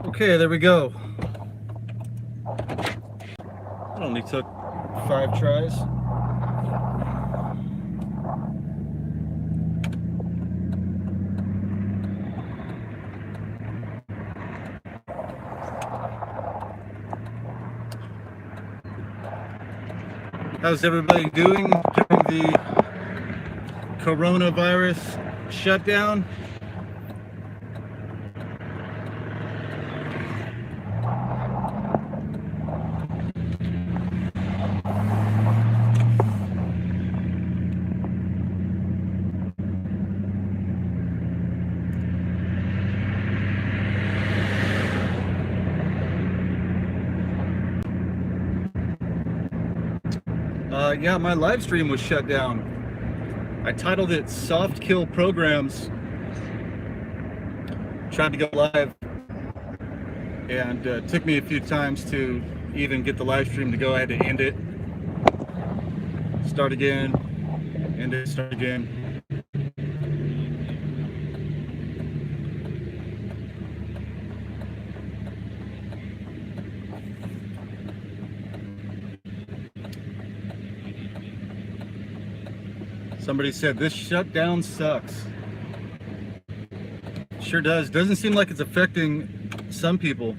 Okay, there we go. It only took 5 tries. How's everybody doing during the coronavirus shutdown? Yeah, my live stream was shut down. I titled it Soft Kill Programs. Tried to go live, and it took me a few times to even get the live stream to go. I had to end it, start again, end it, start again. Somebody said this shutdown sucks. Sure does. Doesn't seem like it's affecting some people.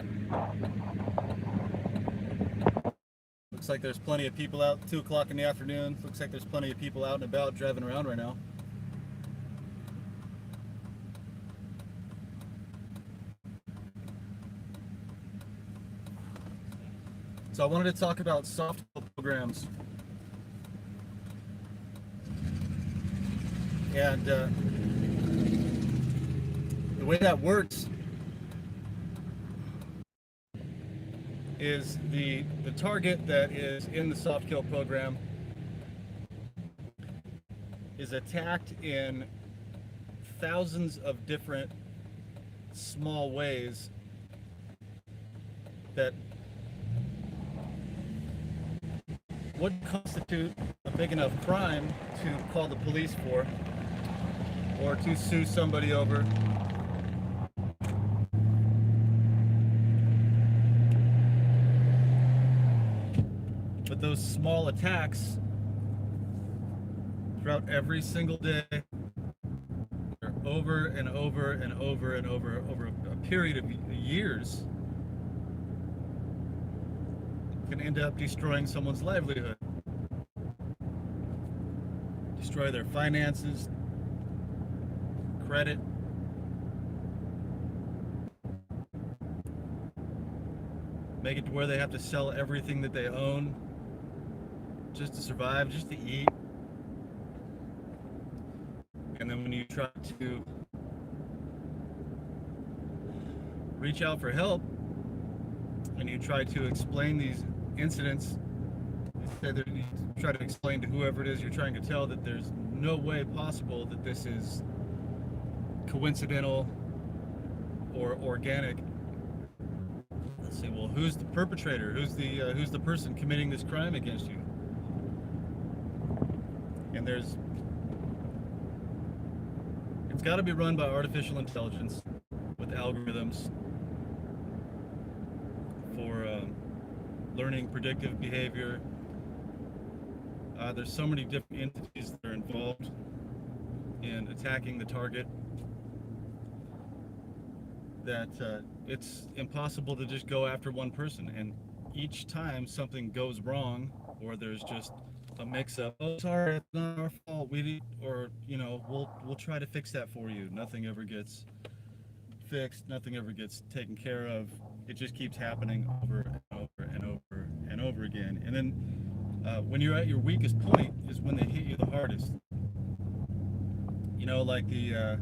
Looks like there's plenty of people out. 2 o'clock in the afternoon. Looks like there's plenty of people out and about driving around right now. So I wanted to talk about soft kill programs. And the way that works is the target that is in the soft kill program is attacked in thousands of different small ways that would constitute a big enough crime to call the police for or to sue somebody over. But those small attacks throughout every single day, over and over and over and over a period of years, can end up destroying someone's livelihood, destroy their finances, credit, make it to where they have to sell everything that they own just to survive, just to eat. And then when you try to reach out for help and you try to explain these incidents, you try to explain to whoever it is you're trying to tell that there's no way possible that this is coincidental or organic. Let's see, well, who's the perpetrator? Who's the person committing this crime against you? And it's got to be run by artificial intelligence with algorithms for learning predictive behavior. There's so many different entities that are involved in attacking the target that it's impossible to just go after one person. And each time something goes wrong, or there's just a mix-up, oh, sorry, it's not our fault, we'll try to fix that for you. Nothing ever gets fixed. Nothing ever gets taken care of. It just keeps happening over and over and over and over again. And then when you're at your weakest point is when they hit you the hardest. You know, like the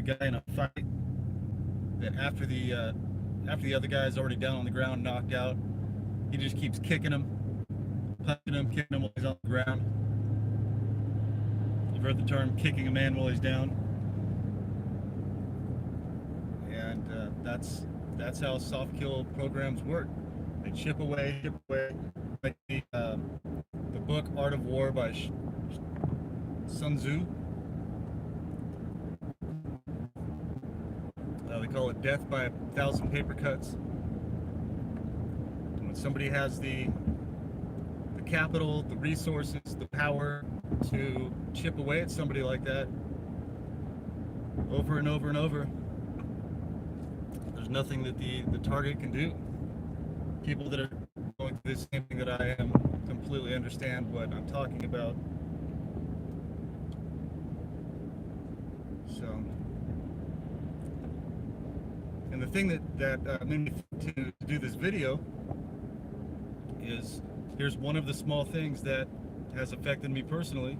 guy in a fight that after the other guy's already down on the ground, knocked out, he just keeps kicking him, punching him, kicking him while he's on the ground. You've heard the term kicking a man while he's down. And that's how soft kill programs work. They chip away. Like the book Art of War by Sun Tzu. call it death by 1,000 paper cuts. When somebody has the capital, the resources, the power to chip away at somebody like that over and over and over, there's nothing that the target can do. People that are going through the same thing that I am completely understand what I'm talking about. So, and the thing that made me to do this video is, here's one of the small things that has affected me personally.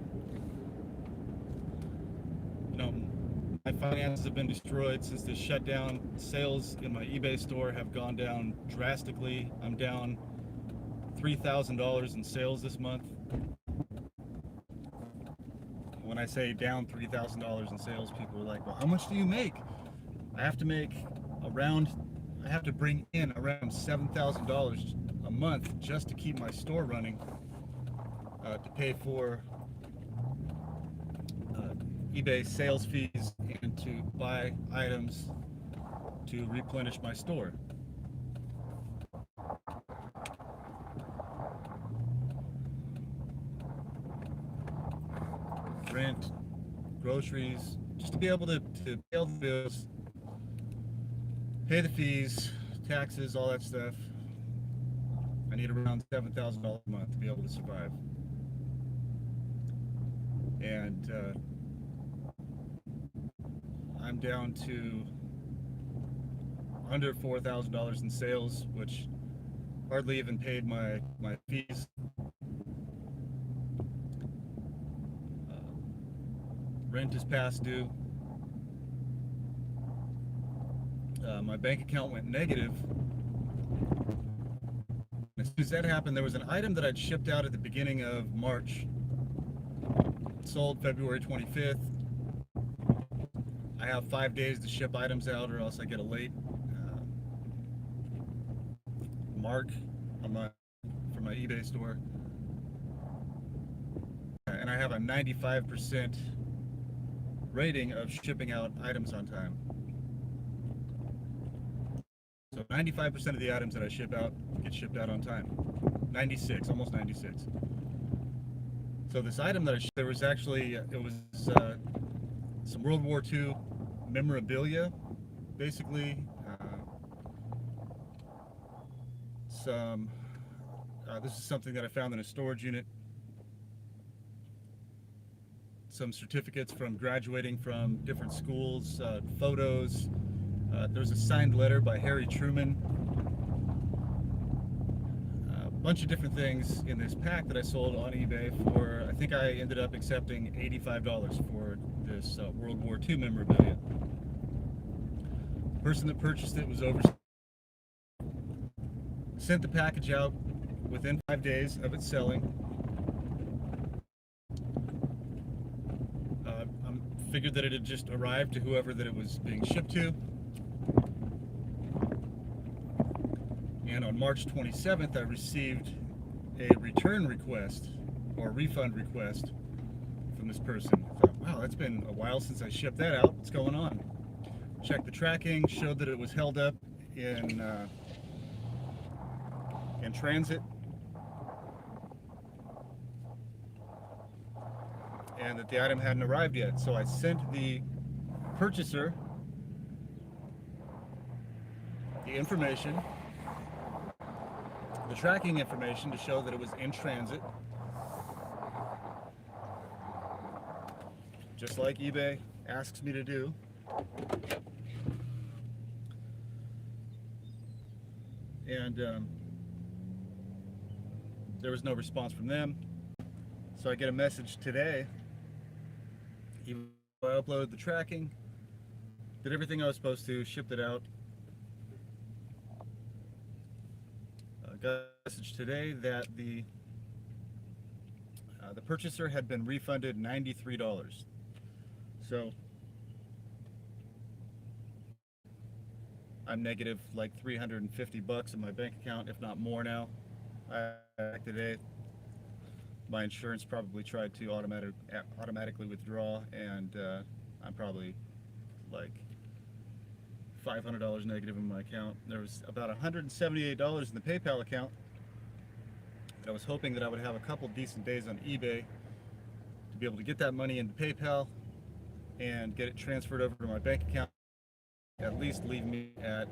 You know, my finances have been destroyed since this shutdown. Sales in my eBay store have gone down drastically. I'm down $3,000 in sales this month. When I say down $3,000 in sales, people are like, well, how much do you make? I have to bring in around $7,000 a month just to keep my store running, to pay for eBay sales fees and to buy items to replenish my store. Rent, groceries, just to be able to pay all the bills, pay the fees, taxes, all that stuff. I need around $7,000 a month to be able to survive. And I'm down to under $4,000 in sales, which hardly even paid my fees. Rent is past due. My bank account went negative. As soon as that happened, there was an item that I'd shipped out at the beginning of March. It sold February 25th. I have 5 days to ship items out, or else I get a late mark on for my eBay store. And I have a 95% rating of shipping out items on time. So 95% of the items that I ship out get shipped out on time. 96, almost 96. So this item that I shipped, there was actually, it was some World War II memorabilia, basically. This is something that I found in a storage unit. Some certificates from graduating from different schools, photos. There's a signed letter by Harry Truman. A bunch of different things in this pack that I sold on eBay for, I think I ended up accepting $85 for this World War II memorabilia. The person that purchased it was overseas. Sent the package out within 5 days of it selling. I figured that it had just arrived to whoever that it was being shipped to. And on March 27th, I received a return request or refund request from this person. I thought, wow, that's been a while since I shipped that out. What's going on? Checked the tracking, showed that it was held up in transit, and that the item hadn't arrived yet. So I sent the purchaser the information, the tracking information, to show that it was in transit, just like eBay asks me to do. And there was no response from them. So I get a message today. I uploaded the tracking, did everything I was supposed to, shipped it out. Got a message today that the purchaser had been refunded $93. So I'm negative like $350 in my bank account, if not more now. Today, my insurance probably tried to automatically withdraw, and I'm probably like $500 negative in my account. There was about $178 in the PayPal account. I was hoping that I would have a couple decent days on eBay to be able to get that money into PayPal and get it transferred over to my bank account. At least leave me at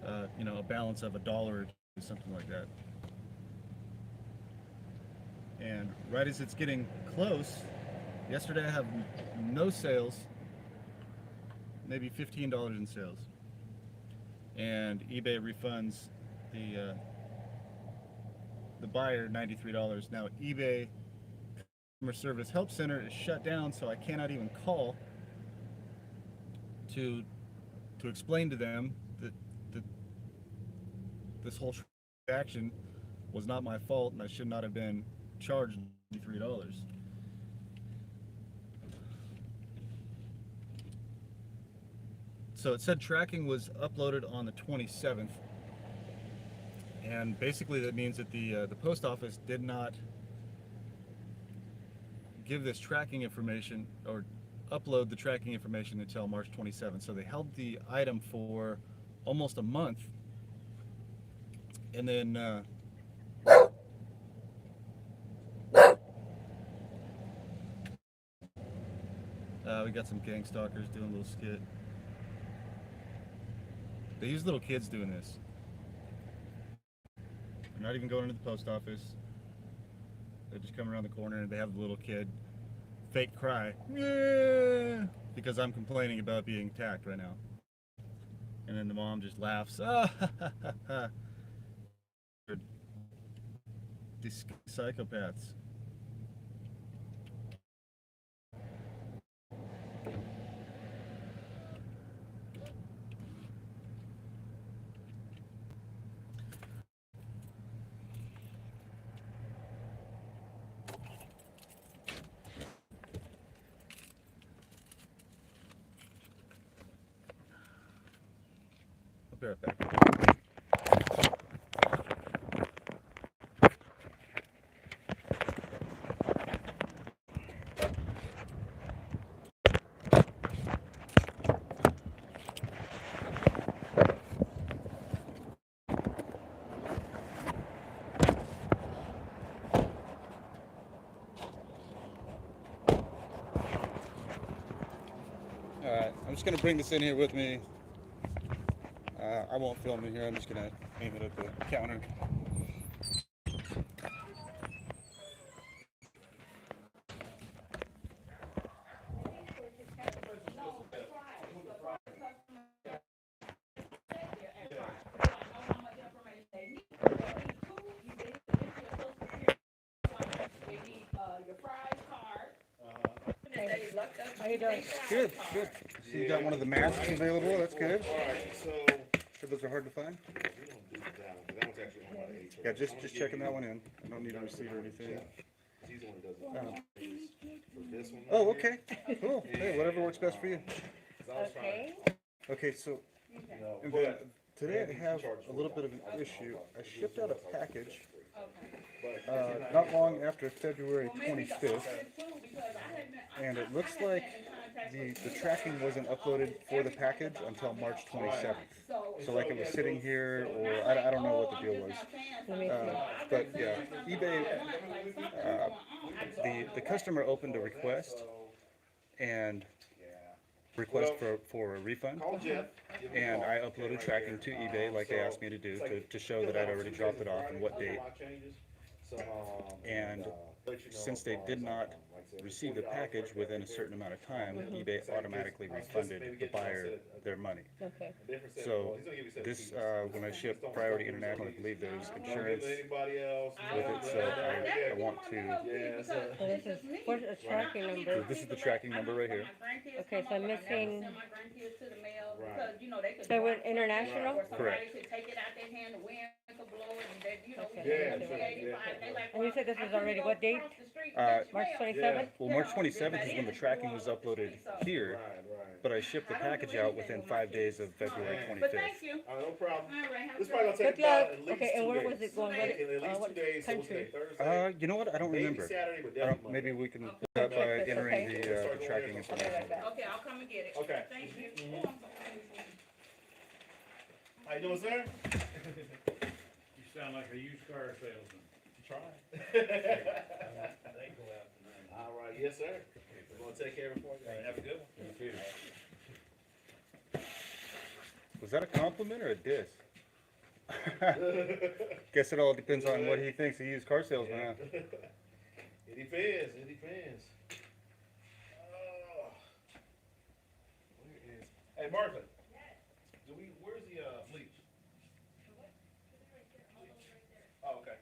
a balance of $1 or something like that. And right as it's getting close, yesterday I have no sales, maybe $15 in sales, and eBay refunds the buyer $93. Now eBay customer service help center is shut down, so I cannot even call to explain to them that this whole transaction was not my fault and I should not have been charged $93. So it said tracking was uploaded on the 27th, and basically that means that the post office did not give this tracking information or upload the tracking information until March 27th. So they held the item for almost a month, and then we got some gang stalkers doing a little skit. They use little kids doing this. They're not even going into the post office. They just come around the corner and they have the little kid fake cry, yeah, because I'm complaining about being attacked right now. And then the mom just laughs. These psychopaths. I'll be right back. Alright, I'm just going to bring this in here with me. I won't film it here, I'm just going to aim it at the counter. How you doing? Good, good. So you got one of the masks available, that's good. Sure those are hard to find? Yeah, just checking that one in. I don't need a receipt or anything. Oh, okay, cool. Hey, whatever works best for you. Okay. Okay, so and then today I have a little bit of an issue. I shipped out a package not long after February 25th, and it looks like the tracking wasn't uploaded for the package until March 27th. So like it was sitting here, or I don't know what the deal was. But yeah, eBay, the customer opened a request and request for a refund, and I uploaded tracking to eBay like they asked me to do to show that I'd already dropped it off and what date. And since they did not receive the package within a certain amount of time, eBay automatically refunded the buyer their money. Okay. So this, when I ship Priority International, I believe there's insurance with it, so I want to... So this is, what's the tracking number? This is the tracking number right here. Okay, so I'm missing, so with international? Correct. And you said this was already what date? March 27th? Well, March 27th is when the tracking was uploaded here, but I shipped the package out within 5 days of February 25th. No problem. This probably gonna take Good luck. about at least Okay, and 2 where days. was it going? What country? You know what? I don't remember. Saturday, but definitely Maybe we can do that by entering the tracking information. Okay, I'll come and get it. Okay. Thank you. How you doing, sir? You sound like a used car salesman. Try. They go out tonight. All right, yes, sir. We're gonna take care of it for you. Have a good one. You too. Was that a compliment or a diss? Guess it all depends on what he thinks a used car salesman. Huh? It depends. It depends. Oh. Where is? Hey, Martha. Do we? Where's the bleach? Oh, okay.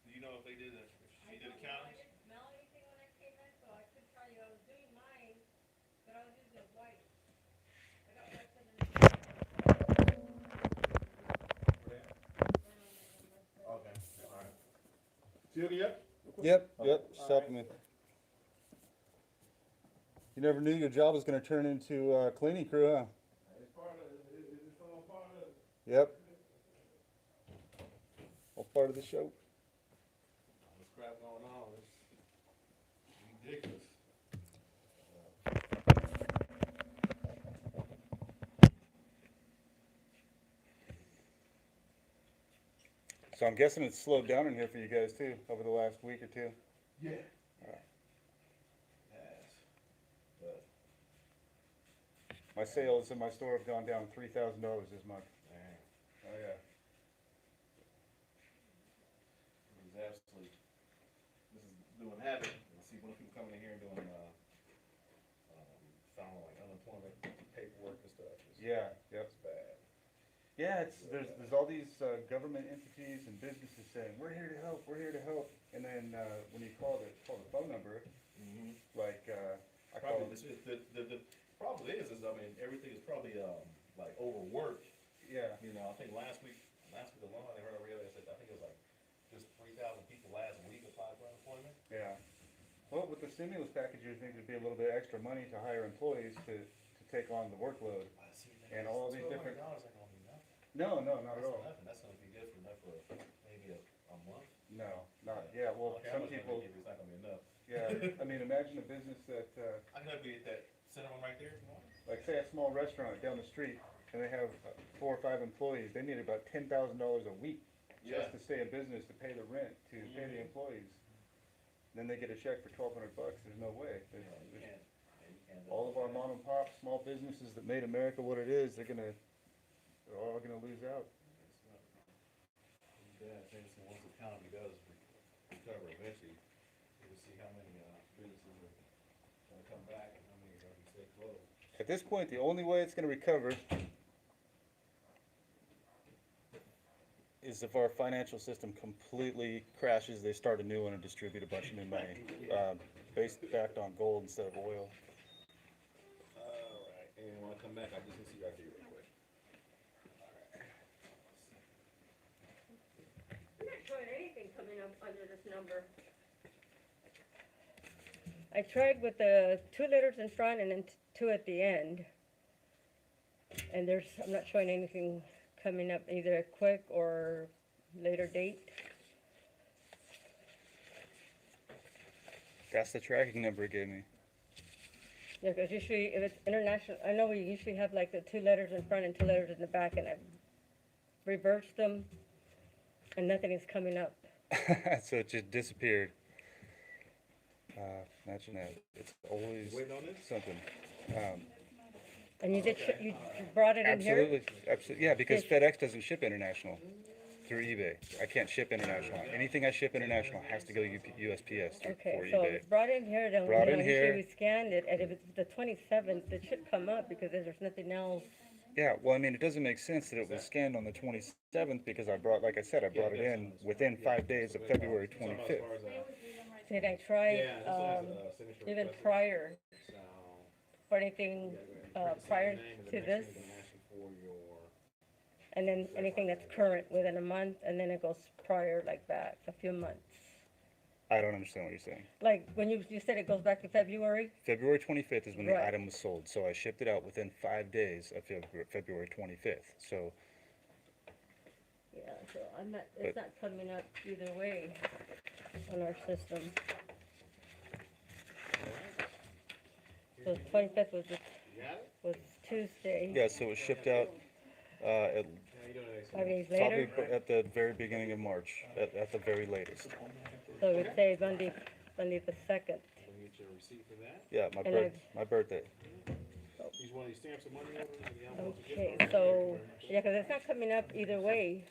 Do you know if they did it? If she did a count? smell anything when I came in, so I couldn't tell you. I was doing mine, but I was using the white. I got white in the Okay. All right. Sylvia? Yep, All supplement. You never knew your job was going to turn into a cleaning crew, huh? It's part of it. It's all part of it. Yep. All part of the show. All this crap going on. It's ridiculous. So I'm guessing it's slowed down in here for you guys too over the last week or two. Yeah. Alright. Yes. But, My sales in my store have gone down $3,000 this month. man, Oh yeah. it was absolutely, this is doing havoc. I see one people coming in here and doing, filing like unemployment paperwork and stuff. Yeah. Yep. It's bad. Yeah, there's all these government entities and businesses saying we're here to help, and then when you call the phone number, Mm-hmm. like I call Probably, the problem is, I mean, everything is probably, like overworked. yeah. You know, I think last week alone, I heard a radio that said, I think it was like just 3,000 people last week applied for unemployment. Yeah. Well, with the stimulus package, you think there'd be a little bit extra money to hire employees to take on the workload. And all these different- $1,200 ain't gonna be nothing. No, not at That's all. nothing. That's gonna be good for enough for maybe a month. No, not, yeah, well, Okay, how some much money people, they give you, it's not gonna be enough. yeah, I mean, imagine a business that, I can help you at that center one right there if you want. like say a small restaurant down the street, and they have 4 or 5 employees, they need about $10,000 a week Yeah. just to stay in business, to pay the rent, to pay the Mhm. employees. Then they get a check for $1,200, there's no way. You know, you There's- can't, you can't. all of our mom and pop, small businesses that made America what it is, they're all gonna lose out. Yeah, I think so once the economy does recover eventually, we'll see how many, businesses are gonna come back and how many are gonna stay closed. At this point, the only way it's gonna recover is if our financial system completely crashes, they start a new one and distribute a bunch of new money, backed on gold instead of oil. Alright, and when I come back, I just need to see you right here real quick. I'm not showing anything coming up under this number. I tried with the 2 letters in front and then 2 at the end. And I'm not showing anything coming up, either a quick or later date. That's the tracking number it gave me. Yeah, because usually if it's international, I know we usually have like the 2 letters in front and 2 letters in the back, and I've reversed them, and nothing is coming up. So it just disappeared. Imagine that. It's always Waiting on this? something. And you did, you brought it in here? Absolutely. Yeah, because Yes. FedEx doesn't ship international through eBay. I can't ship international. Anything I ship international has to go USPS for Okay, so eBay. it's brought in here, then Brought in usually here. we scanned it, and if it's the 27th, it should come up, because there's nothing else. Yeah, well, I mean, it doesn't make sense that it was scanned on the 27th because like I said, I brought it in within 5 days of February 25th. Did I try, Signature even request. prior, So, for anything, prior to this? And then anything that's current within a month, and then it goes prior like back a few months. I don't understand what you're saying. Like, when you said it goes back to February? February 25th is when the Right. item was sold, so I shipped it out within 5 days of February 25th. So Yeah, so it's not coming up either way on our system. So 25th was You got it? was Tuesday. yeah, so it was shipped out At 5 days probably later? at the very beginning of March, at the very latest. So it would say Monday the 2nd. We'll get your receipt for that. Yeah, And my birthday. Use one of these stamps of money over in the envelope. Okay, so, yeah, because it's not coming up either way,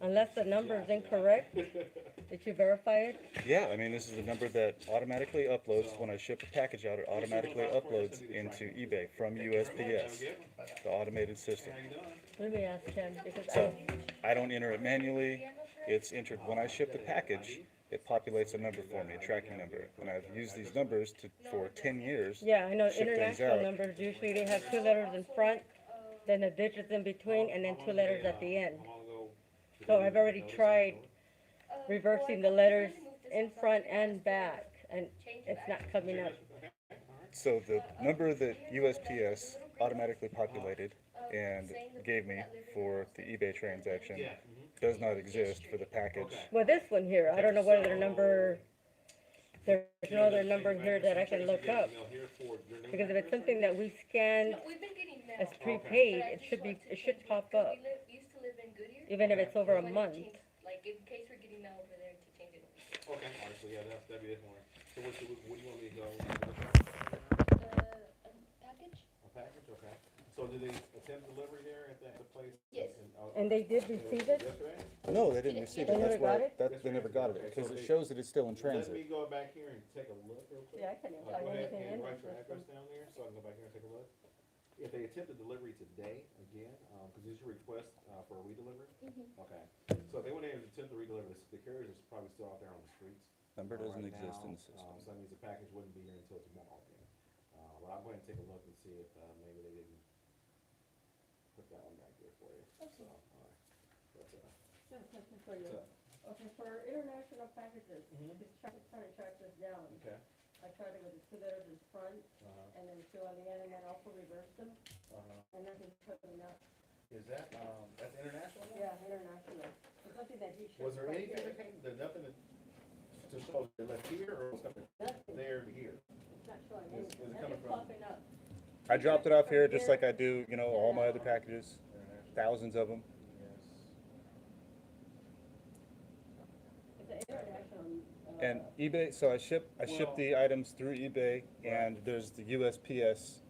unless the number is incorrect. Did you verify it? Yeah, I mean, this is the number that automatically uploads when I ship a package out. It automatically uploads into eBay from USPS, the automated system. Let me ask him, because So I don't enter it manually. It's entered when I ship the package. It populates a number for me, a tracking number, and I've used these numbers for 10 years. yeah, I know ship things international out. numbers, usually they have 2 letters in front, then the digits in between, and then 2 letters at the end. So I've already tried reversing the letters in front and back, and it's not coming up. So the number that USPS automatically populated and gave me for the eBay transaction does not exist for the package. Well, this one here, I don't know whether their number, there's no other number here that I can look up. Because if it's something that we scan We've been getting mail. as prepaid, it should pop up, Used to live in Goodyear. even if it's over a Wanted to month. change- Like, in case we're getting mail over there, to change it. Okay, alright, so yeah, that'd be this one. So what do you want me to go? Package? A package, okay. So did they attempt delivery there at the place? Yes. And they did receive it? Yesterday? No, they didn't receive They it. never That's why, got it? they never got it, because it shows that it's still in Let me transit. go back here and take a look real quick. Yeah, I couldn't Go find ahead anything in and the write your system. address down there, so I can go back here and take a look. If they attempted delivery today, again, cause this is your request, for a redelivery? Okay, so if they went in and attempted to redeliver, the carriers is probably still out there on the streets. Number doesn't right exist now, in the system. So that means the package wouldn't be here until tomorrow then. But I'll go ahead and take a look and see if, maybe they didn't put that one back there for you, so, alright. But, I have a question for you. so, Okay, for international packages, Mhm. just trying to track this down. okay, I tried it with the 2 letters in front, uh-huh, and then 2 on the end, and then also reversed them, uh-huh. and nothing's coming up. Is that, that's international? one? Yeah, international. It's something that he should. Was there anything that came, there's nothing to show they left here, or was something Nothing, there to here? it's not showing Is it anything, coming nothing's from- popping up. I dropped it off here just like I do, you know, all my other packages, International, thousands of them. yes. It's an international, And eBay, so I ship the items through eBay, and there's the USPS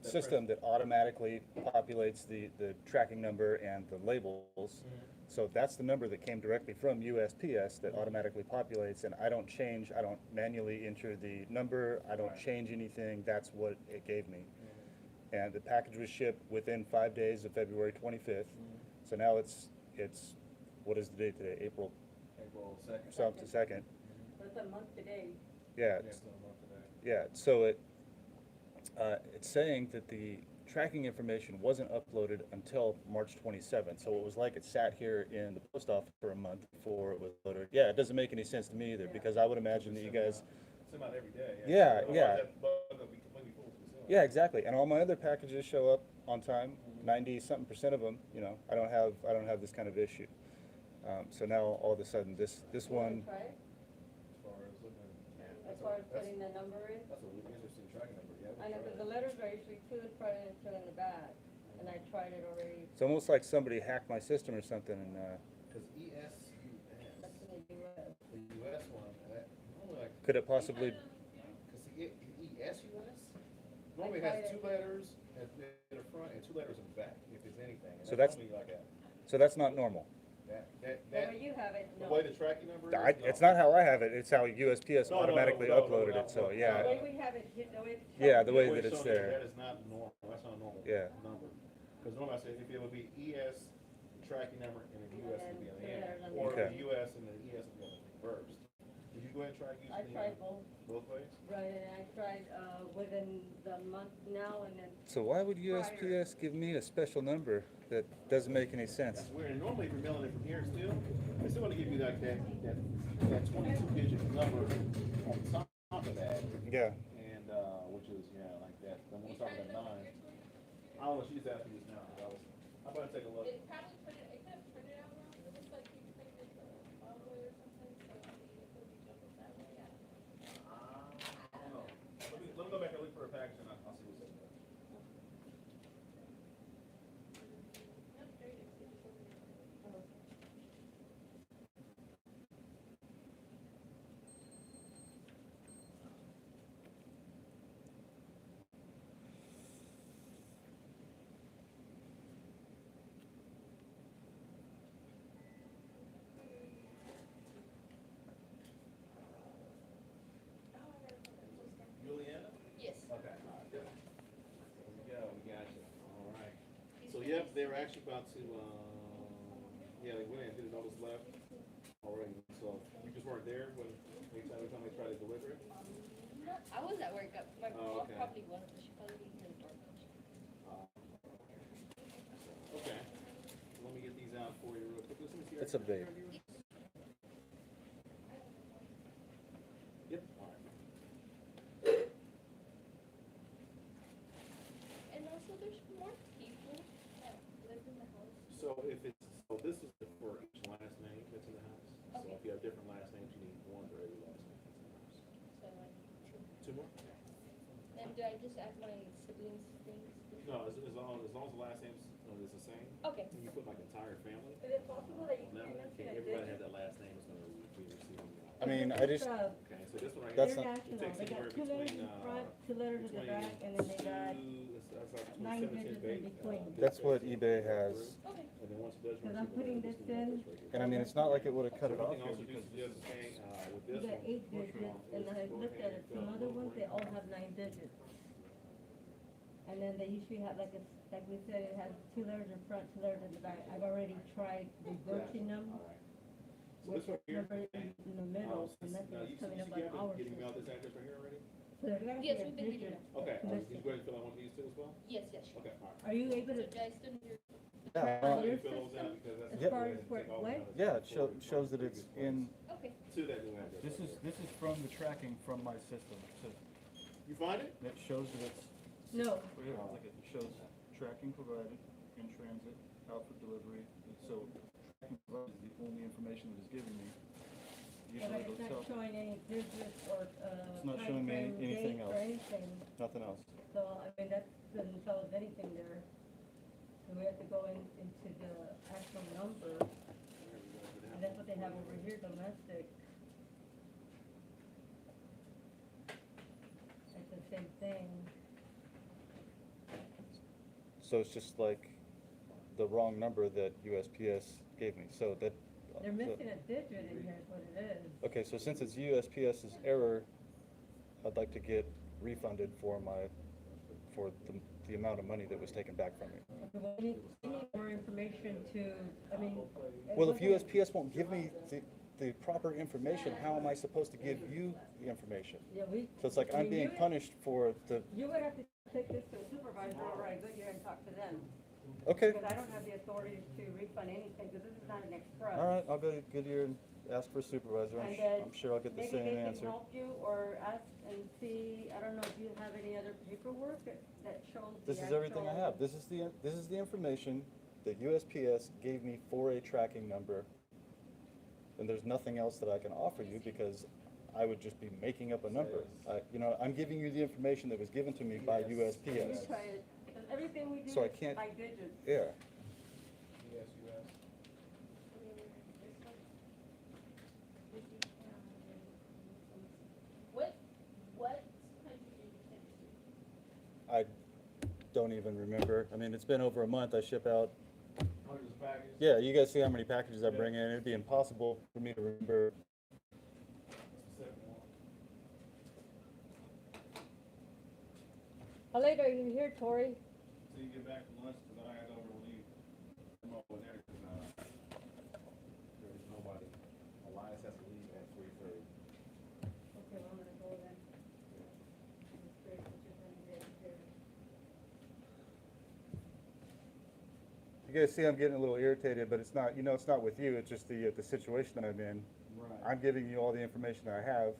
system that automatically populates the tracking number and the labels. So that's the number that came directly from USPS that automatically populates, and I don't manually enter the number, I don't change anything, that's what it gave me. And the package was shipped within 5 days of February 25th. So now it's, what is the date today? April April second. something, 2nd. it's a month today. Yeah, Yes, in a month today. yeah, so it's saying that the tracking information wasn't uploaded until March 27th. So it was like it sat here in the post office for a month before it was loaded. Yeah, it doesn't make any sense to me either, because I would imagine that you guys, Send out every day. Yeah, Otherwise yeah. that bug will be completely full to the cell. yeah, exactly. And all my other packages show up on time, 90-something% of them, you know, I don't have this kind of issue. So now all of a sudden, this one, Try it, As far as looking, as far as putting the number in. that's a really interesting tracking number, yeah. I know, because the letters are usually 2 in front and 2 in the back, and I tried it already, it's almost like somebody hacked my system or something, and, Cause that's in the US. the US one, normally like, could it possibly, cause the ESUS, normally it has 2 letters in the front and 2 letters in the back, if there's anything. And So that's- normally like a, so that's not normal. The way you have it, the no. way the tracking number is. It's not how I have it, it's how USPS No, no, no, automatically no, no, uploaded no, it, so, no. yeah. The way we have it, the way it's. Yeah, the way way that it's shown here, there. That is not normal, that's not a normal Yeah. number. Cause normally I say if it would be ES tracking number and the US would be on the end, or Okay. the US and the ES would be on the reverse. Did you go ahead and try using I the, tried both, both ways? right, and I tried, within the month now, and then, So why would USPS give me a special number that doesn't make any sense? That's weird, and normally if you're mailing it from here still, they're still gonna give you like that 22 digit number on top of that, Yeah, and, which is, yeah, like that, the one talking about 9. I don't know, she's asking this now, I'm gonna take a look. It probably put it, it could have printed out wrong, it looks like you printed it all the way or something, so maybe it could be jumbled that way, yeah. I don't know. Let me go back and look for a package and I'll see what's in there. They were actually about to, yeah, they went in and did a notice left already. So you just weren't there when every time they tried to deliver it? No, I was at work. My Oh, mom okay. probably was, but she probably didn't hear the doorbell. Okay. Let me get these out for you real quick. Let me see. It's a vape. Yep. All right. And also, there's more people that live in the house. So if it's, so this is for each last name that's in the house. So Okay. if you have different last names, you need one for every last name that's in the house. So like two. Two more? And do I just add my siblings' things? No, as long as the last names is the same, Okay. you put like entire family. Is it possible that you On that can one, mention a everybody has digit? that last name is gonna be receiving. I mean, I just, Okay, so this one right That's here. not- It International, takes they got anywhere 2 letters between, in front, 2 letters at the between back, and then they got that's like between 9 7 and 10 digits in days. between. that's what eBay has. Okay. And then once it does. Cause I'm putting this in, And I mean, it's not like it would have cut it off One thing here also do because suggest is saying, with you this got one. 8 digits, and I looked at it, some other ones, they all have 9 digits. And then they usually have like like we said, it has 2 letters in front, 2 letters in the back. I've already tried reversing them, Alright. So with this one here. number in the middle, and that's Now, what's you coming up get on our getting me system. out this address right here already? So there's gotta be Yes, a we've been getting digit. it. Okay, missing. you go ahead and fill out one of these too as well? Yes, yes, sure. Okay, alright. Are you able So to, do I still need your? Yeah, on your Fill those out system, because that's. as Yep. far as where, what? yeah, it shows that it's in. Okay. To that new address. This is from the tracking from my system. So You find it? it shows that it's No, look, it shows tracking provided, in transit, out for delivery. And so tracking provided is the only information that is given me. but Usually it's they'll not tell showing any digits or, It's not time showing me frame, anything date else. or anything. nothing else. So, I mean, that doesn't tell us anything there. So we have to go into the actual number, and that's what they have over here, domestic. It's the same thing. So it's just like the wrong number that USPS gave me. So that. They're so- missing a digit in here is what it is. Okay, so since it's USPS's error, I'd like to get refunded for the amount of money that was taken back from me. Okay, well, we need more information to, I mean. Well, if it wasn't- USPS won't give me the proper information, how am I supposed to give you the information? Yeah, we. So it's like I I'm mean, being you- punished for the, You would have to take this to a supervisor, or I go here and talk to them. okay, Because I don't have the authority to refund anything, because this is not an express. all right, I'll go to Goodyear and ask for a supervisor. And then I'm sure I'll get the maybe same they can answer. help you or ask and see, I don't know if you have any other paperwork that shows the This is everything I actual- have. This is the information that USPS gave me for a tracking number. And there's nothing else that I can offer you because I would just be making up a number. I'm giving you the information that was given to me by Let me USPS. try it, because everything we do So I is can't- by digits. Yeah. Yes, you asked. What country did you send it to? I don't even remember. I mean, it's been over a month. I ship out. Hundreds of packages. Yeah, you guys see how many packages I bring in. It'd be impossible for me to remember. That's the second one. How late are you here, Tori? So you get back from lunch, because I had over when you come over there, because, there's nobody. Elias has to leave at 3:30. Okay, well, I'm gonna go then. It's great that you're gonna get here. You guys see I'm getting a little irritated, but it's not, it's not with you, it's just the situation that I'm in. Right. I'm giving you all the information that I have.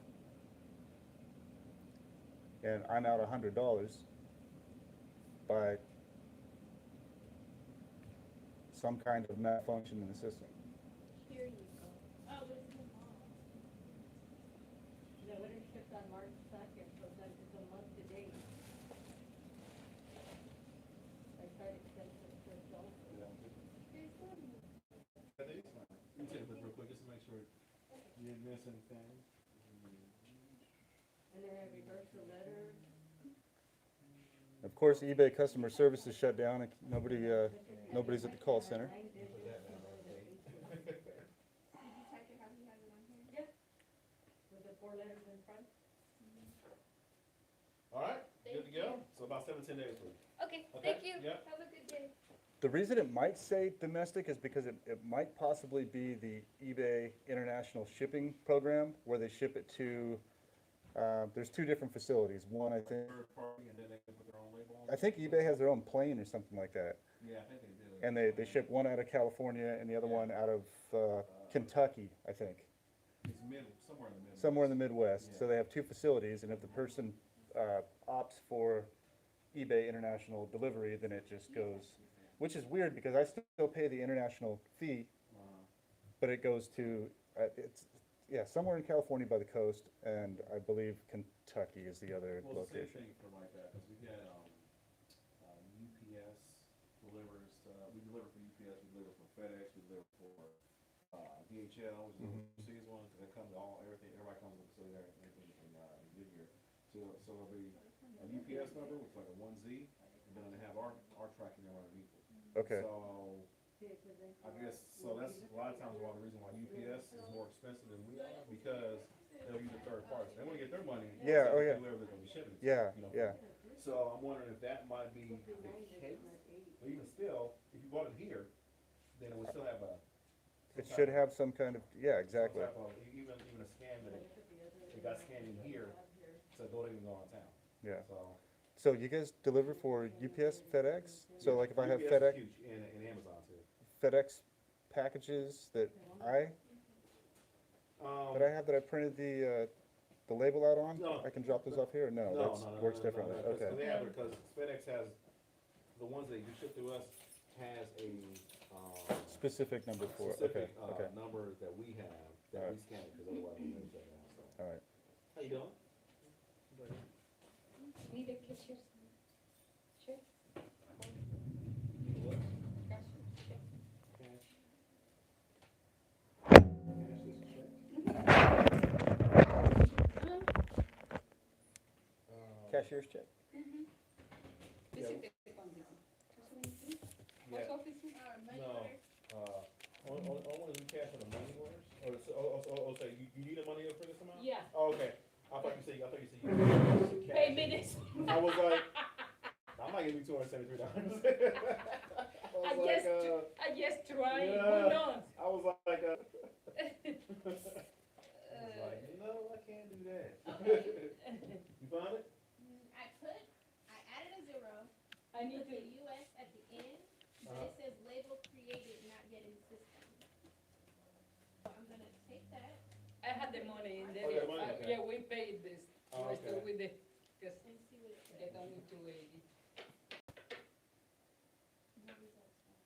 And I'm out $100 by some kind of malfunction in the system. Here you go. Oh, this is mom. Yeah, when it shipped on March 2nd, so that's just a month to date. I tried to send it to Adult. Here's one. Let me take a look real quick, just to make sure you didn't miss anything. And then I reversed the letter. Of course, eBay customer service is shut down, and nobody's at the call center. Did you check it? How do you have it on here? Yeah. With the 4 letters in front. All right, good to Thank go? So about 7, 10 days for you. Okay, Okay, thank you. yeah. Have a good day. The reason it might say domestic is because it might possibly be the eBay International Shipping Program, where they ship it to, there's two different facilities. One, I think, Third party, and then they can put their own label on I it? think eBay has their own plane or something like that. Yeah, I think they do. And they ship one out of California and the other one out of Kentucky, I think. It's somewhere in the middle. Somewhere in the Midwest. So Yeah. they have two facilities, and if the person opts for eBay International Delivery, then it just goes, which is weird because I still pay the international fee, but it goes to, somewhere in California by the coast, and I believe Kentucky is the other Well, it's the same location. thing for like that, because we had, UPS delivers, we deliver for UPS, we deliver for FedEx, we deliver for, DHL, which is the overseas one, because they come to everybody comes to the facility there in Goodyear. So it'll be a UPS number, which is like a 1Z, and then they have our tracking number underneath it. Okay. So, I guess, so that's a lot of times the reason why UPS is more expensive than we are, because they'll use a third party. They wanna get their money. Yeah, oh, yeah. Whoever they're gonna be shipping it to, Yeah, you know. yeah. So I'm wondering if that might be the case, but even still, if you bought it here, then it would still have It should have some kind of, yeah, exactly. some type of, even a scan that it got scanned in here, so don't even go on town. Yeah. So. So you guys deliver for UPS, FedEx? So like if I have UPS is FedEx, huge, and Amazon too. FedEx packages that I have that I printed the label out on, No. I can drop those off here? Or no, that works differently. no, Okay. They have it, because FedEx has, the ones that you ship to us has a, Specific number for, okay, specific, okay. number that we have, that we Alright. scan it, because otherwise we never shut down, so. All right. How you doing? Need a kitchen. Sure. You what? Cash. Cash? Cash this check? Cashier's check? Yeah. Yeah. Post office? Money No, order? only we cash on the money orders? So you need a money order for this amount? Yeah. Oh, okay. I thought you said you Pay me this. I was like, I'm not giving you $273. I just try, yeah. who knows? I was like, I was like, no, I can't do that. You found it? I added a zero, I need put the to, US at the end, but it says label created, not yet in system. So I'm gonna take that I had the money in there. Oh, you had money, okay. Yeah, we paid this, Oh, rest okay. with the, cause and see what it says. get only 280. No results found.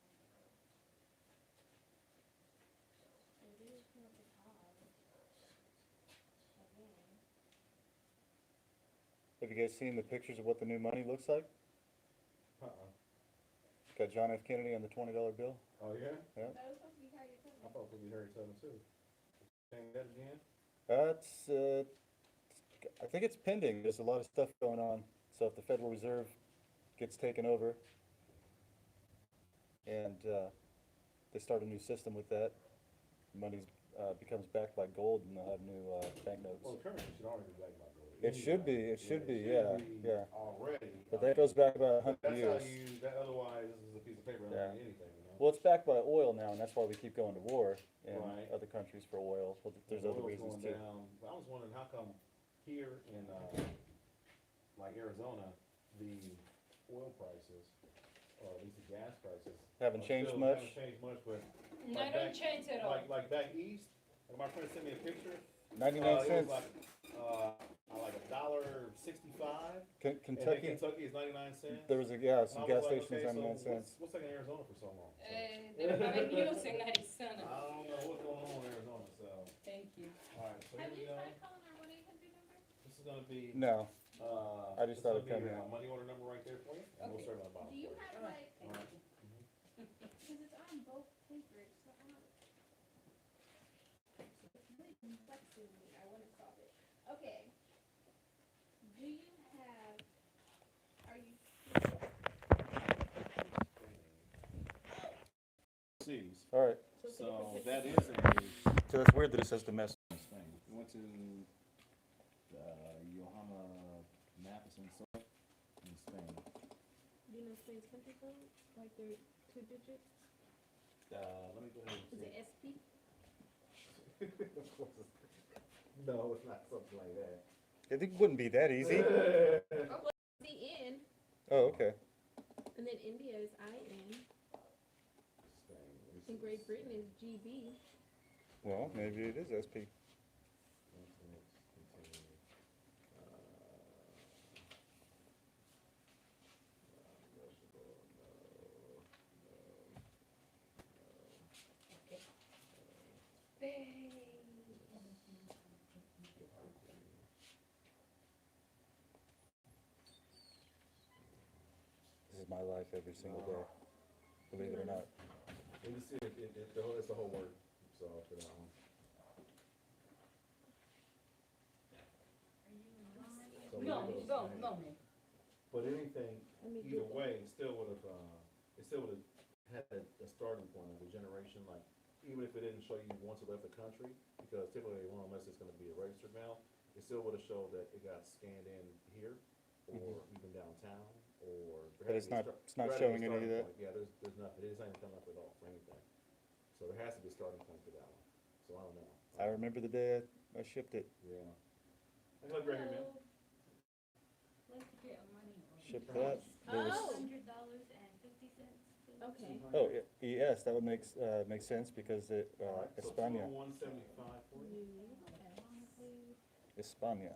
It didn't come up the top. Again. Have you guys seen the pictures of what the new money looks like? Got John F. Kennedy on the $20 bill. Oh, yeah? That was supposed to be Harriet Tubman. I thought it was Harry Tubman too. Saying that again? That's, I think it's pending. There's a lot of stuff going on. So if the Federal Reserve gets taken over and they start a new system with that, money becomes backed by gold and they'll have new banknotes. Well, the currency should already be backed by gold. It should be, yeah, yeah. Already. But that goes back about 100 That's years. how you, otherwise, this is a piece of paper, Yeah. not anything, you know? Well, it's backed by oil now, and that's why we keep going to war in Right. other countries for oil. Well, there's The other oil's reasons going too. down. I was wondering how come here in, like Arizona, the oil prices, or at least the gas prices. Haven't are changed still- much? Haven't changed much, but. No, like don't back- change it all. Like back east, like my friend sent me a picture. 99 It was cents. like $1.65. And then Kentucky, Kentucky is 99 cents. there was some And I was gas like, stations, okay, 99 so cents. What's like in Arizona for so long? So, They don't have any news in Arizona. I don't know what's going on in Arizona, so, Thank you. alright, so here Have we you go. tried calling our 1-800 number? This is gonna be, No, I this just thought is it'd gonna be come a in. money order number right there for you, and we'll Okay. start on the bottom. Do you for have like, Alright. cause it's on both papers, so I don't. It's really complexing me, I wanna solve it. Okay. Do you have, are you, C's. all right. So that is a So that's weird that it says domestic. thing. We went to, Yohama Matheson in Spain. do you know Spain's country code? Like their 2 digits? Let me go ahead Is and it SP? see. Of course it's- No, it's not something like that. It wouldn't be that easy. CN, Oh, okay. and then India is IN, and Great Britain is GB. Well, maybe it is SP. This is my life every single day, believe it or not. You can see it's the whole word, so for that one. So when it goes bang, but anything, Let me either get way, it still would've had a starting point of a generation, like, even if it didn't show you once it left the country, because typically, well, unless it's gonna be a registered mail, it still would've showed that it got scanned in here, or even downtown, or. there But has it's to be a not, start- it's not there has to be a showing any of starting that. point. Yeah, there's nothing, it isn't even coming up at all for anything, so there has to be a starting point for that one, so I don't know. I remember the day I shipped it. Yeah. I look right here, man. Shipped that. There was, Oh, $100.50. okay. oh, yes, that would make sense because it, So España, 201.75 for you. España.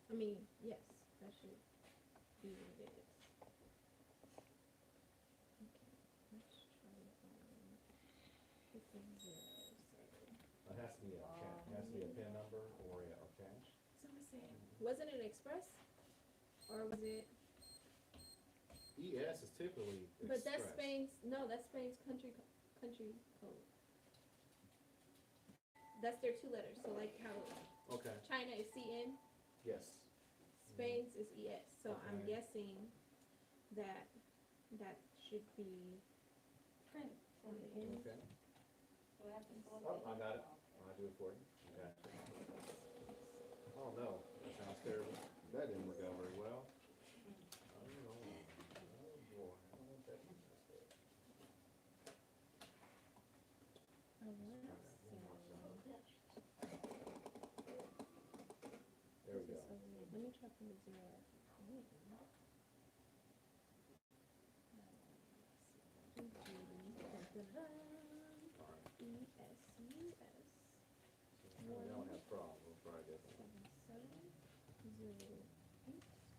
I mean, yes, that should be what it is. Okay, let's try to find it's a 0, so. It has to be a PIN number or cash. So I said, wasn't it Express? Or was it, ES is typically but that's express. Spain's, no, that's Spain's country code. That's their 2 letters, so like how Okay, China is CN, yes. Spain's is ES, so I'm Okay. guessing that that should be Okay. Oh, I got it. I'll do it for you. Okay. Oh, no, that sounds terrible. That didn't work out very well. Oh, no. Oh, boy. I don't want that to be messed up. There we go. Let me try from the 0. All right. ESUS So now we don't have problems. We'll try this one. 7708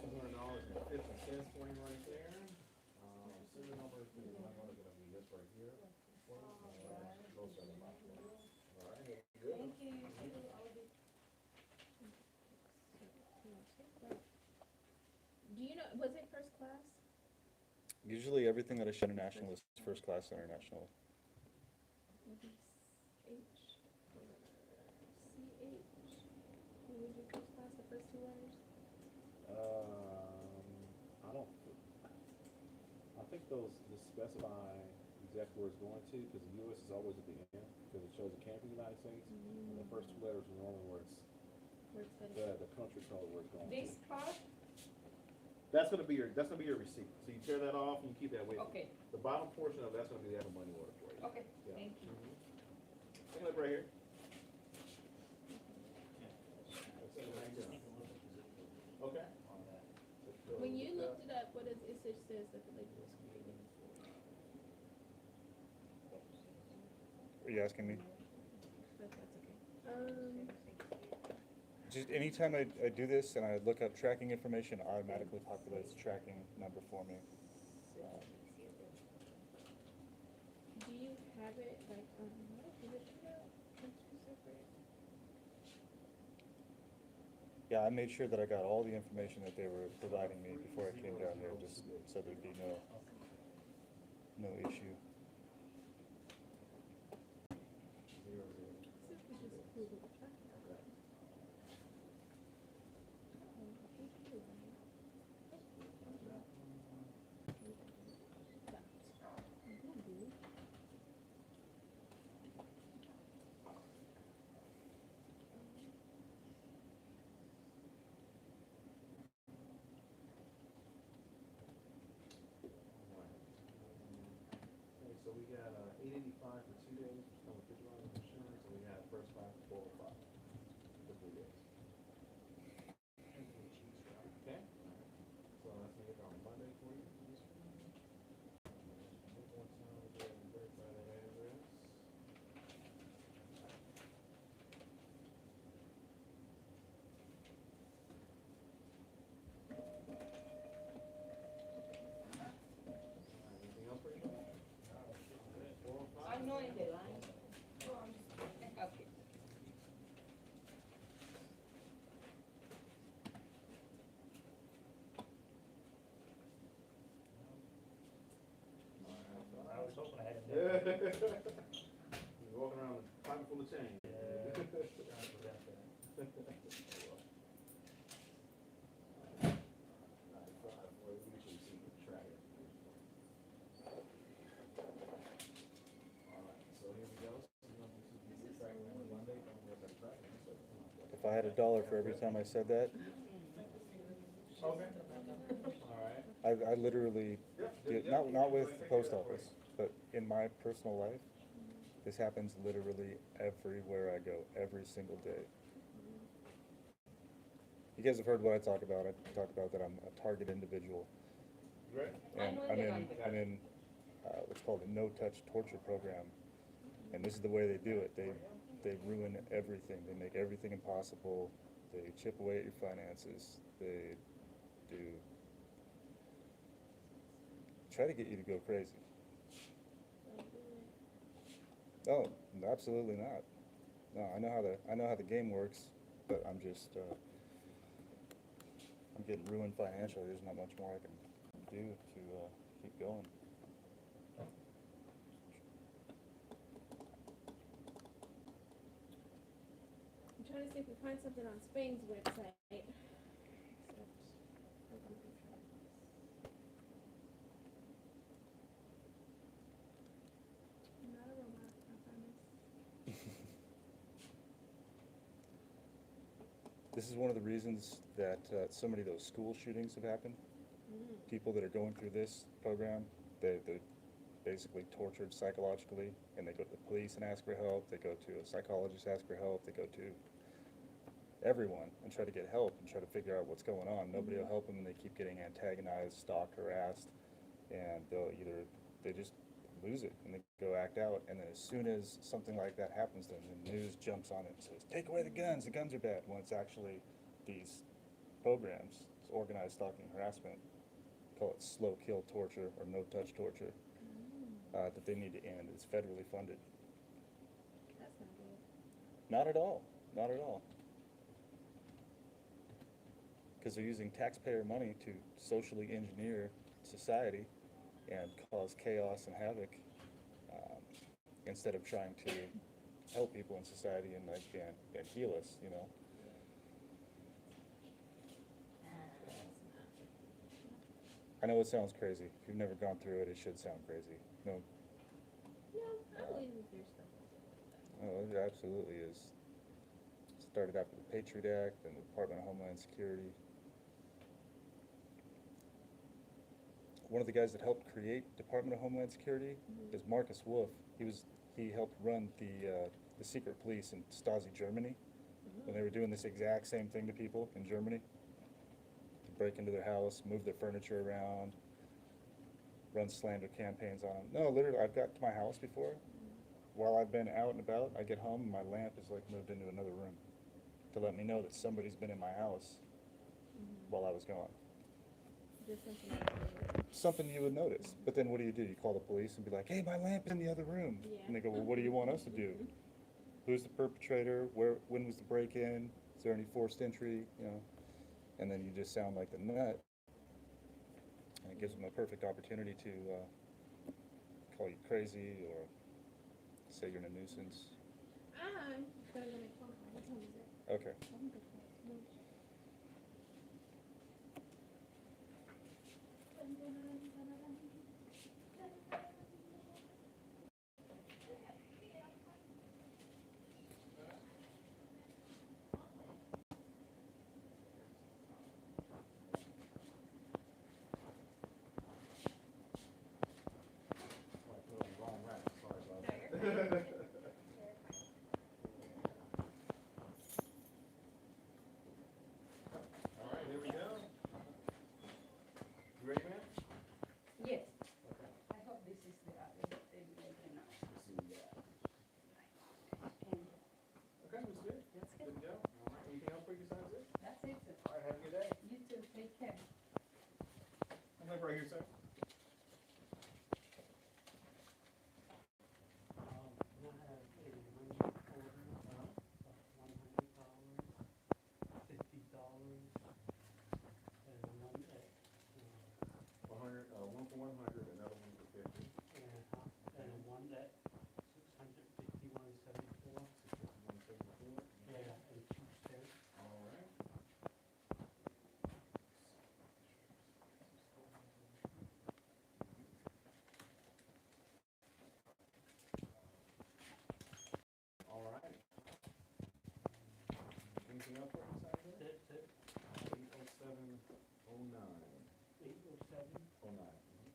$200.50 for you right there. Serial number is gonna be this right here. No serial number. All right, good. Do you know, was it first class? Usually everything that I ship international is first class international. Maybe H or CH? When we do first class, the first 2 letters? I think those just specify exactly where it's going to, because the US is always at the end, because it shows it came from the United States, and the first 2 letters are normally where it's, Where it's headed? the country code where it's going to. This card? That's gonna be your receipt, so you tear that off and you keep that with you. Okay, The bottom portion of that's gonna be the actual money order for you. okay, Yeah. thank you. Take a look right here. Okay. When you looked it up, what does it says that the label was created? Are you asking me? But that's okay. Just anytime I do this and I look up tracking information, it automatically populates tracking number for me. Do you have it like, is it two separate? Yeah, I made sure that I got all the information that they were providing me before I came down there, just so there'd be no issue. See if we just Google the tracking. You're walking around with a pocket full of change. If I had $1 for every time I said that, Okay. Alright. I literally, not with the post office, but in my personal life, this happens literally everywhere I go, every single day. You guys have heard what I talk about. I talk about that I'm a target individual. Right. And I'm in what's called a no-touch torture program. And this is the way they do it. They ruin everything. They make everything impossible. They chip away at your finances. They do try to get you to go crazy. Oh, absolutely not. No, I know how the game works, but I'm just I'm getting ruined financially. There's not much more I can do to keep going. I'm trying to see if we find something on Spain's website. I'm not a robot, I promise. This is one of the reasons that so many of those school shootings have happened. People that are going through this program, they're basically tortured psychologically, and they go to the police and ask for help. They go to a psychologist, ask for help. They go to everyone and try to get help and try to figure out what's going on. Nobody will help them, and they keep getting antagonized, stalked, harassed, and they just lose it and they go act out. And then as soon as something like that happens, then the news jumps on it and says, "Take away the guns are bad." When it's actually these programs, it's organized stalking harassment, call it slow kill torture or no touch torture, that they need to end. It's federally funded. That's not good. Not at all. Not at all. Because they're using taxpayer money to socially engineer society and cause chaos and havoc, instead of trying to help people in society and heal us, you know. I know it sounds crazy. If you've never gone through it, it should sound crazy. No, No, I believe in fear stuff. oh, it absolutely is. It started after the Patriot Act and the Department of Homeland Security. One of the guys that helped create Department of Homeland Security is Marcus Wolf. He helped run the secret police in Stasi Germany when they were doing this exact same thing to people in Germany. Break into their house, move their furniture around, run slander campaigns on them. No, literally, I've got to my house before. While I've been out and about, I get home and my lamp is like moved into another room to let me know that somebody's been in my house while I was gone. Just something like Something you would notice. But then what do? You call the police and be like, "Hey, my lamp is in the other room." Yeah. And they go, "Well, what do you want us to do? Who's the perpetrator? When was the break-in? Is there any forced entry?" You know. And then you just sound like the nut. And it gives them a perfect opportunity to call you crazy or say you're in a nuisance. I'm gonna go make a phone call. What time is it? Okay. I can go for it. 80709. I have to send you a text, but they're not answering.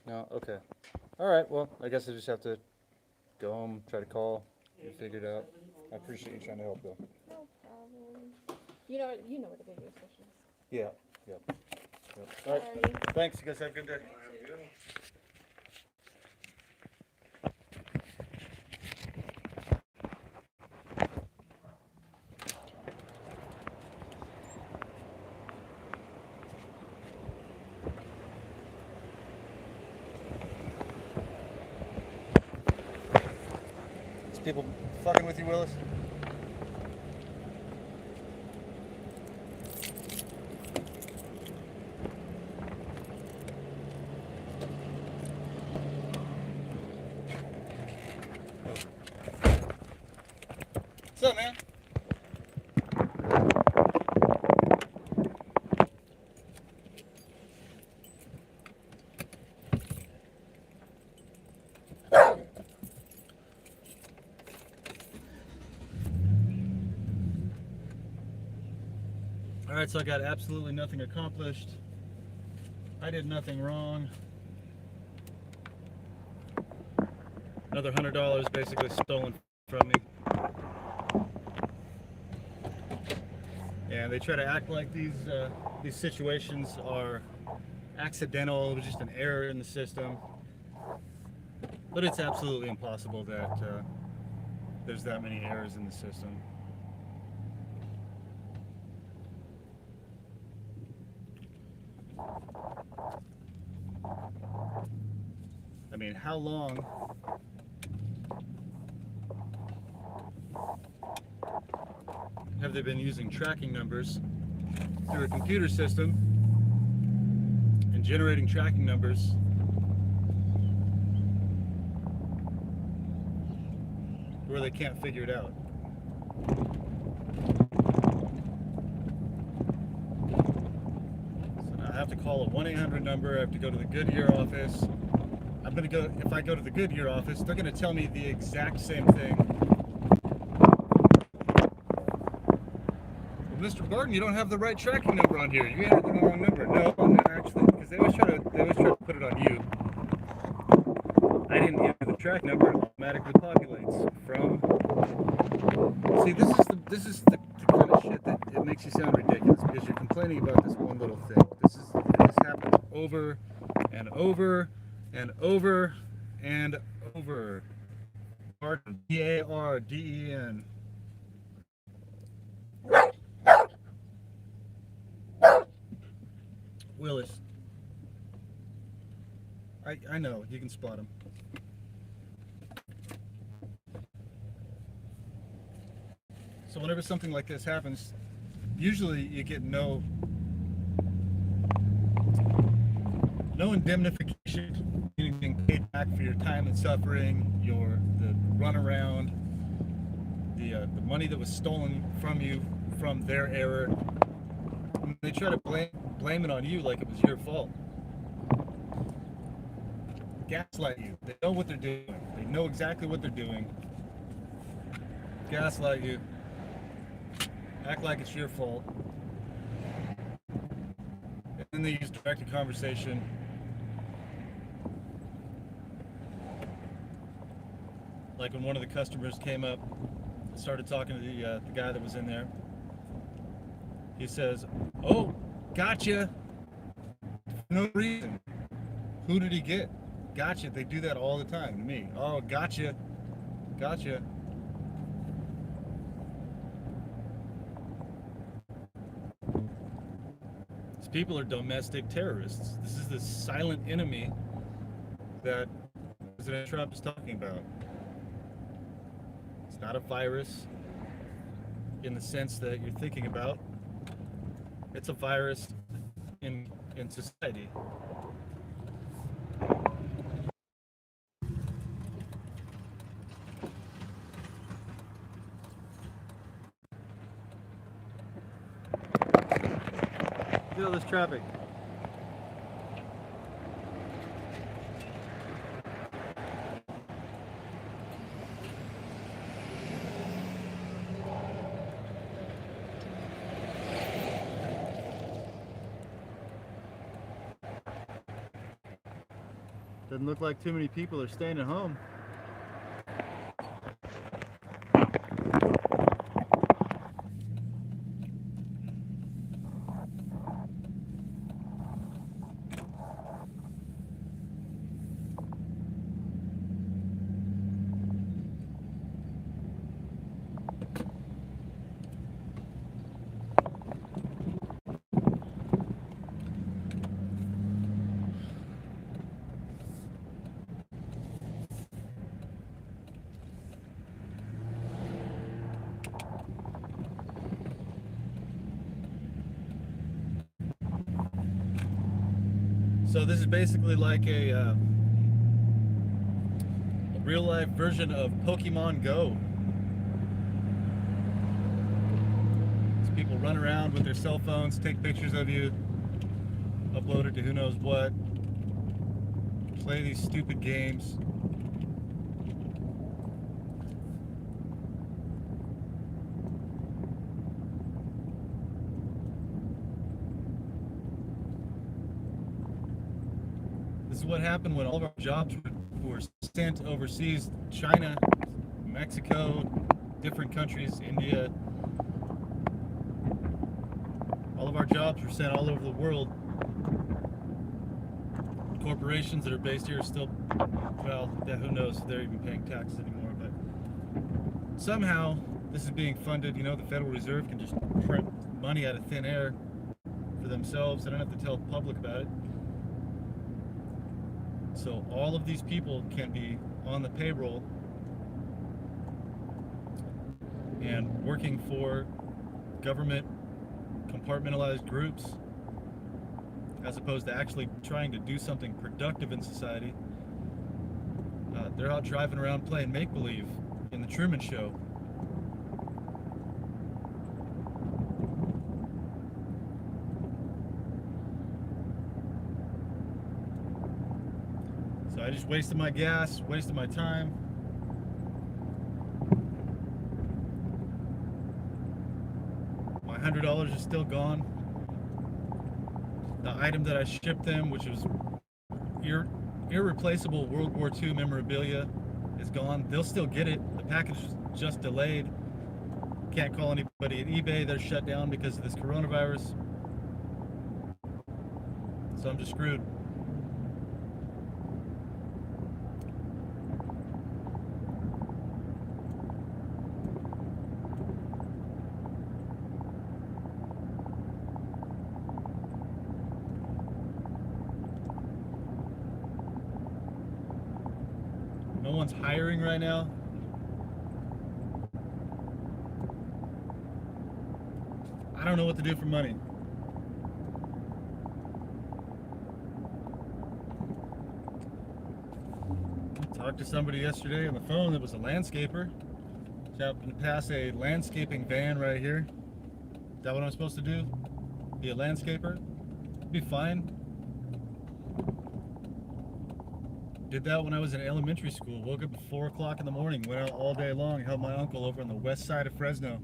No, okay. All right, well, I guess I just have to go home, try to call, and figure it out. I appreciate you trying to help, though. No problem. You know what the video session is. Yeah, yep. All right, Alrighty. thanks, you guys have a good day. Is people fucking with you, Willis? What's up, man? All right, so I got absolutely nothing accomplished. I did nothing wrong. Another $100 basically stolen from me. And they try to act like these situations are accidental. It was just an error in the system. But it's absolutely impossible that there's that many errors in the system. I mean, how long have they been using tracking numbers through a computer system and generating tracking numbers where they can't figure it out? So now I have to call a 1-800 number. I have to go to the Goodyear office. If I go to the Goodyear office, they're going to tell me the exact same thing. Well, Mr. Barden, you don't have the right tracking number on here. You entered the wrong number. No, actually, because they always try to put it on you. I didn't enter the track number. It automatically populates from. See, this is the kind of shit that it makes you sound ridiculous because you're complaining about this one little thing. This happens over and over and over and over. Barden, B-A-R-D-E-N. Willis. I know, you can spot him. So whenever something like this happens, usually you get no indemnification, being paid back for your time and suffering, the runaround, the money that was stolen from you from their error. And they try to blame it on you like it was your fault. Gaslight you. They know what they're doing. They know exactly what they're doing. Gaslight you. Act like it's your fault. And then they use directed conversation. Like when one of the customers came up and started talking to the guy that was in there. He says, "Oh, gotcha." For no reason. Who did he get? Gotcha. They do that all the time to me. Oh, gotcha. Gotcha. These people are domestic terrorists. This is the silent enemy that President Trump is talking about. It's not a virus in the sense that you're thinking about. It's a virus in society. Look at all this traffic. Doesn't look like too many people are staying at home. So this is basically like a real life version of Pokemon Go. These people run around with their cell phones, take pictures of you, upload it to who knows what, play these stupid games. This is what happened when all of our jobs were sent overseas. China, Mexico, different countries, India. All of our jobs were sent all over the world. Corporations that are based here are still, well, yeah, who knows if they're even paying taxes anymore, but somehow this is being funded. You know, the Federal Reserve can just print money out of thin air for themselves. They don't have to tell the public about it. So all of these people can be on the payroll and working for government compartmentalized groups as opposed to actually trying to do something productive in society. They're out driving around playing make-believe in the Truman Show. So I just wasted my gas, wasted my time. My $100 is still gone. The item that I shipped them, which was irreplaceable World War II memorabilia, is gone. They'll still get it. The package is just delayed. Can't call anybody at eBay. They're shut down because of this coronavirus. So I'm just screwed. No one's hiring right now. I don't know what to do for money. I talked to somebody yesterday on the phone that was a landscaper. Just happened to pass a landscaping van right here. Is that what I'm supposed to do? Be a landscaper? Be fine. Did that when I was in elementary school. Woke up at 4 o'clock in the morning, went out all day long, helped my uncle over on the west side of Fresno.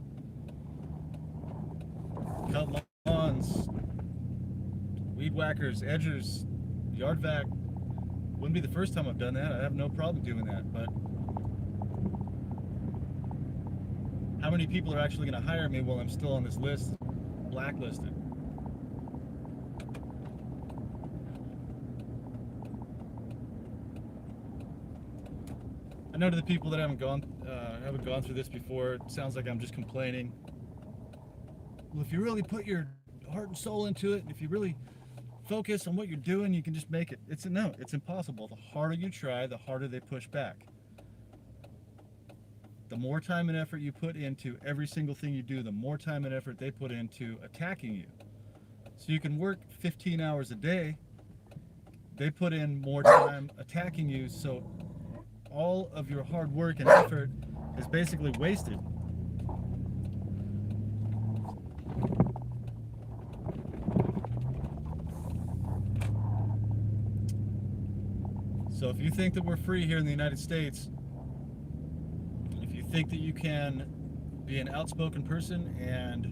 Cut lawns, weed whackers, edgers, yard vac. Wouldn't be the first time I've done that. I have no problem doing that, but how many people are actually going to hire me while I'm still on this list, blacklisted? I know to the people that haven't gone through this before, it sounds like I'm just complaining. Well, if you really put your heart and soul into it, and if you really focus on what you're doing, you can just make it. It's impossible. The harder you try, the harder they push back. The more time and effort you put into every single thing you do, the more time and effort they put into attacking you. So you can work 15 hours a day. They put in more time attacking you, so all of your hard work and effort is basically wasted. So if you think that we're free here in the United States, if you think that you can be an outspoken person and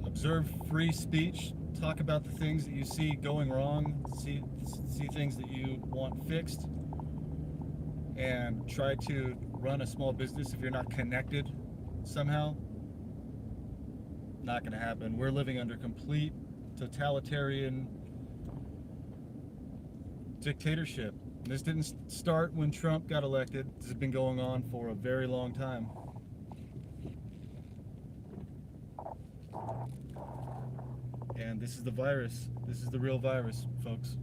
observe free speech, talk about the things that you see going wrong, see things that you want fixed, and try to run a small business if you're not connected somehow, not going to happen. We're living under complete totalitarian dictatorship. This didn't start when Trump got elected. This has been going on for a very long time. And this is the virus. This is the real virus, folks.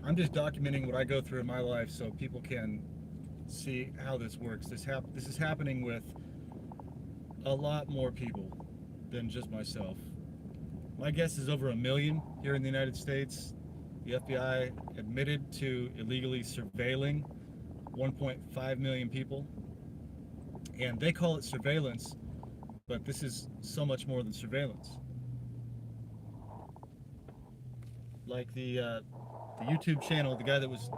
I'm just documenting what I go through in my life so people can see how this works. This is happening with a lot more people than just myself. My guess is over 1 million here in the United States. The FBI admitted to illegally surveilling 1.5 million people. And they call it surveillance, but this is so much more than surveillance. Like the YouTube channel, the guy that was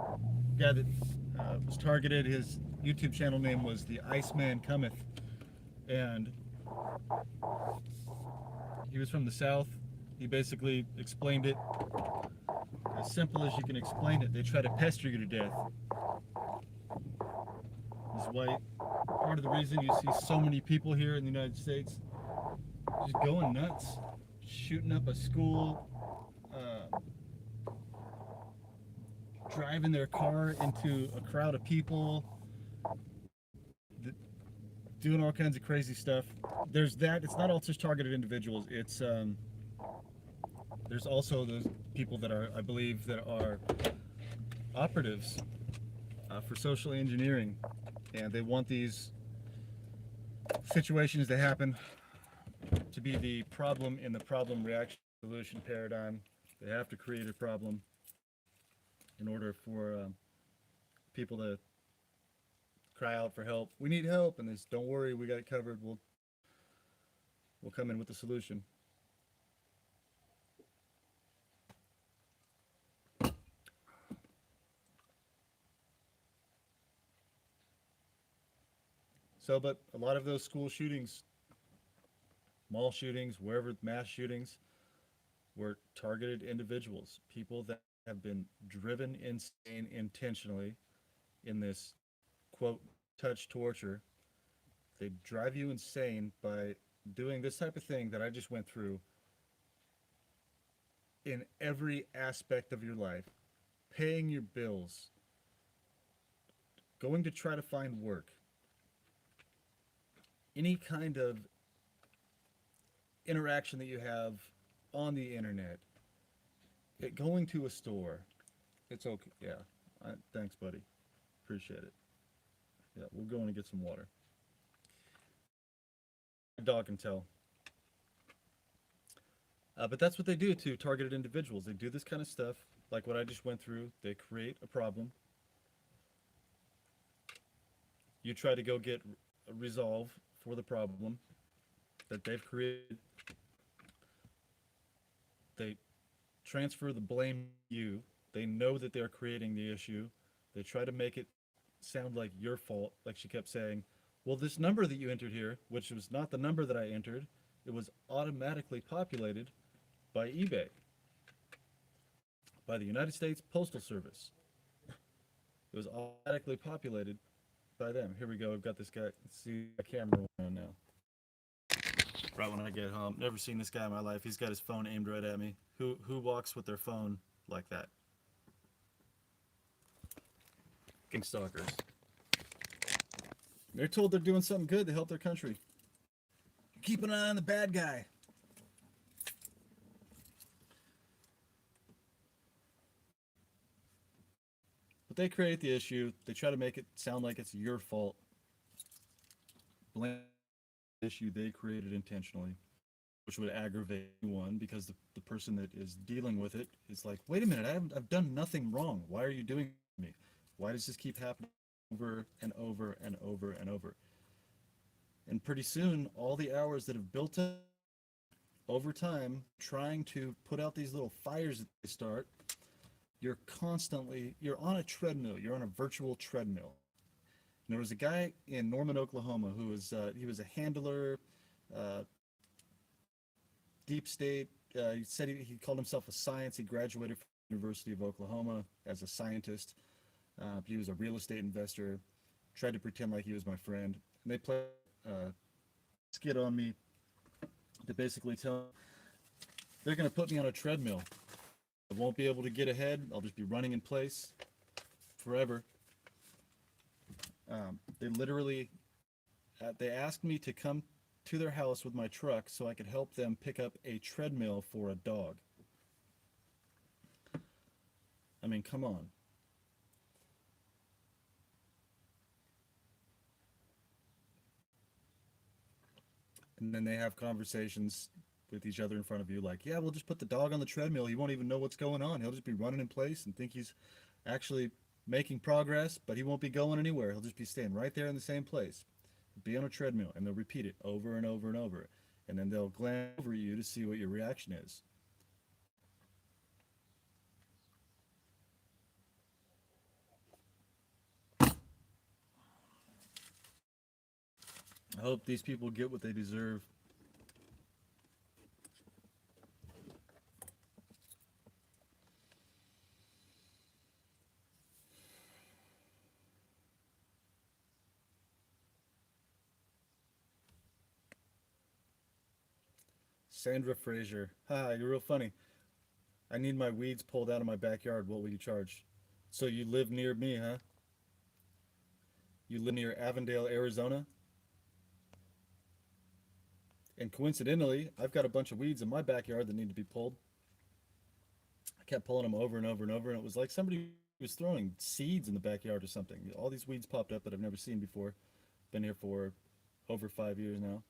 targeted, his YouTube channel name was The Iceman Cometh, and he was from the South. He basically explained it as simple as you can explain it. They try to pester you to death. This is why part of the reason you see so many people here in the United States just going nuts, shooting up a school, driving their car into a crowd of people, doing all kinds of crazy stuff. There's that. It's not all just targeted individuals. It's there's also those people that are, I believe, that are operatives for social engineering, and they want these situations to happen to be the problem in the problem reaction solution paradigm. They have to create a problem in order for people to cry out for help. We need help, and this, don't worry, we got it covered. We'll come in with the solution. So, but a lot of those school shootings, mall shootings, wherever, mass shootings, were targeted individuals, people that have been driven insane intentionally in this, quote, touch torture. They drive you insane by doing this type of thing that I just went through in every aspect of your life, paying your bills, going to try to find work, any kind of interaction that you have on the internet, going to a store. It's okay. Yeah. Thanks, buddy. Appreciate it. Yeah, we're going to get some water. Dog can tell. But that's what they do to targeted individuals. They do this kind of stuff, like what I just went through. They create a problem. You try to go get a resolve for the problem that they've created. They transfer the blame to you. They know that they're creating the issue. They try to make it sound like your fault, like she kept saying, well, this number that you entered here, which was not the number that I entered, it was automatically populated by eBay, by the United States Postal Service. It was automatically populated by them. Here we go. I've got this guy. Let's see the camera on now. Right when I get home. Never seen this guy in my life. He's got his phone aimed right at me. Who walks with their phone like that? King stalkers. They're told they're doing something good to help their country. Keep an eye on the bad guy. But they create the issue. They try to make it sound like it's your fault. Blame the issue they created intentionally, which would aggravate one because the person that is dealing with it is like, wait a minute, I've done nothing wrong. Why are you doing it to me? Why does this keep happening over and over and over and over? And pretty soon, all the hours that have built up over time trying to put out these little fires that they start, you're on a treadmill. You're on a virtual treadmill. And there was a guy in Norman, Oklahoma, who was he was a handler, uh, deep state. He said he called himself a science. He graduated from the University of Oklahoma as a scientist. He was a real estate investor. Tried to pretend like he was my friend. And they played a skit on me to basically tell they're going to put me on a treadmill. I won't be able to get ahead. I'll just be running in place forever. They literally they asked me to come to their house with my truck so I could help them pick up a treadmill for a dog. I mean, come on. And then they have conversations with each other in front of you like, yeah, we'll just put the dog on the treadmill. He won't even know what's going on. He'll just be running in place and think he's actually making progress, but he won't be going anywhere. He'll just be staying right there in the same place. Be on a treadmill, and they'll repeat it over and over and over. And then they'll glance over at you to see what your reaction is. I hope these people get what they deserve. Sandra Frazier. Ha, you're real funny. I need my weeds pulled out of my backyard. What will you charge? So you live near me, huh? You live near Avondale, Arizona? And coincidentally, I've got a bunch of weeds in my backyard that need to be pulled. I kept pulling them over and over and over, and it was like somebody was throwing seeds in the backyard or something. All these weeds popped up that I've never seen before. Been here for over 5 years now.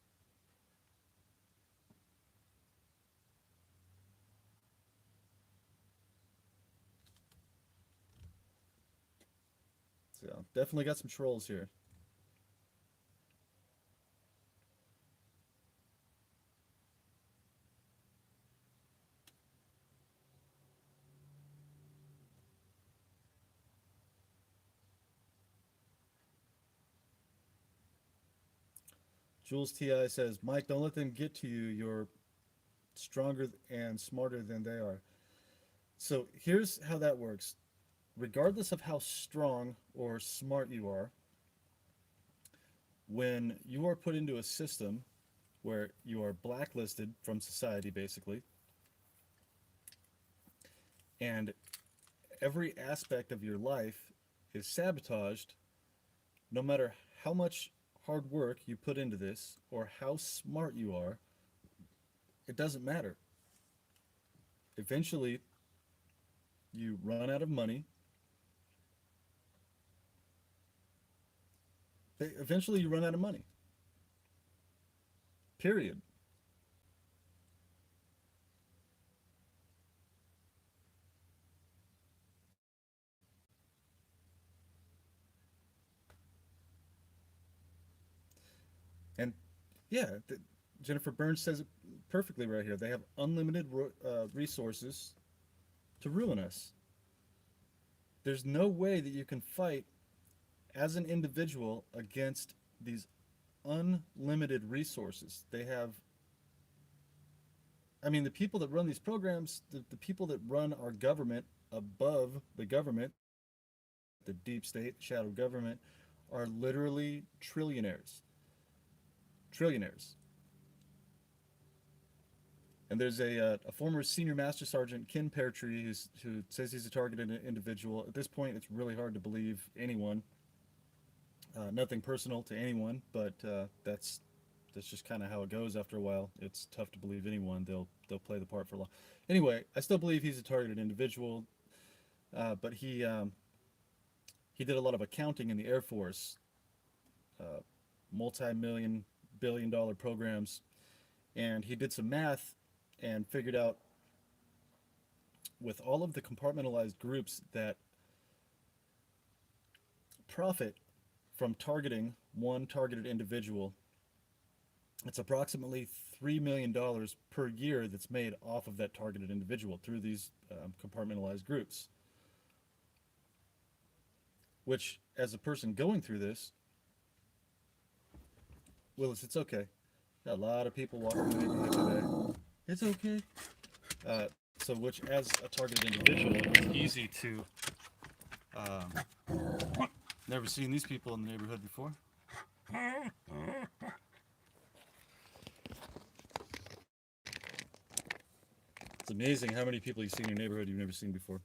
So definitely got some trolls here. Jules TI says, Mike, don't let them get to you. You're stronger and smarter than they are. So here's how that works. Regardless of how strong or smart you are, when you are put into a system where you are blacklisted from society, basically, and every aspect of your life is sabotaged, no matter how much hard work you put into this or how smart you are, it doesn't matter. Eventually, you run out of money. Eventually, you run out of money. Period. And yeah, Jennifer Burns says it perfectly right here. They have unlimited resources to ruin us. There's no way that you can fight as an individual against these unlimited resources. They have, I mean, the people that run these programs, the people that run our government above the government, the deep state, shadow government, are literally trillionaires. Trillionaires. And there's a former senior master sergeant, Ken Peartree, who says he's a targeted individual. At this point, it's really hard to believe anyone. Nothing personal to anyone, but that's just kind of how it goes. After a while, it's tough to believe anyone. They'll play the part for long. Anyway, I still believe he's a targeted individual, but he did a lot of accounting in the Air Force, multi-million, billion-dollar programs, and he did some math and figured out with all of the compartmentalized groups that profit from targeting one targeted individual It's approximately $3 million per year that's made off of that targeted individual through these compartmentalized groups. Which, as a person going through this, Willis, it's okay. Got a lot of people walking the neighborhood today. It's okay. So, which, as a targeted individual, it's easy to. Never seen these people in the neighborhood before. It's amazing how many people you see in your neighborhood you've never seen before.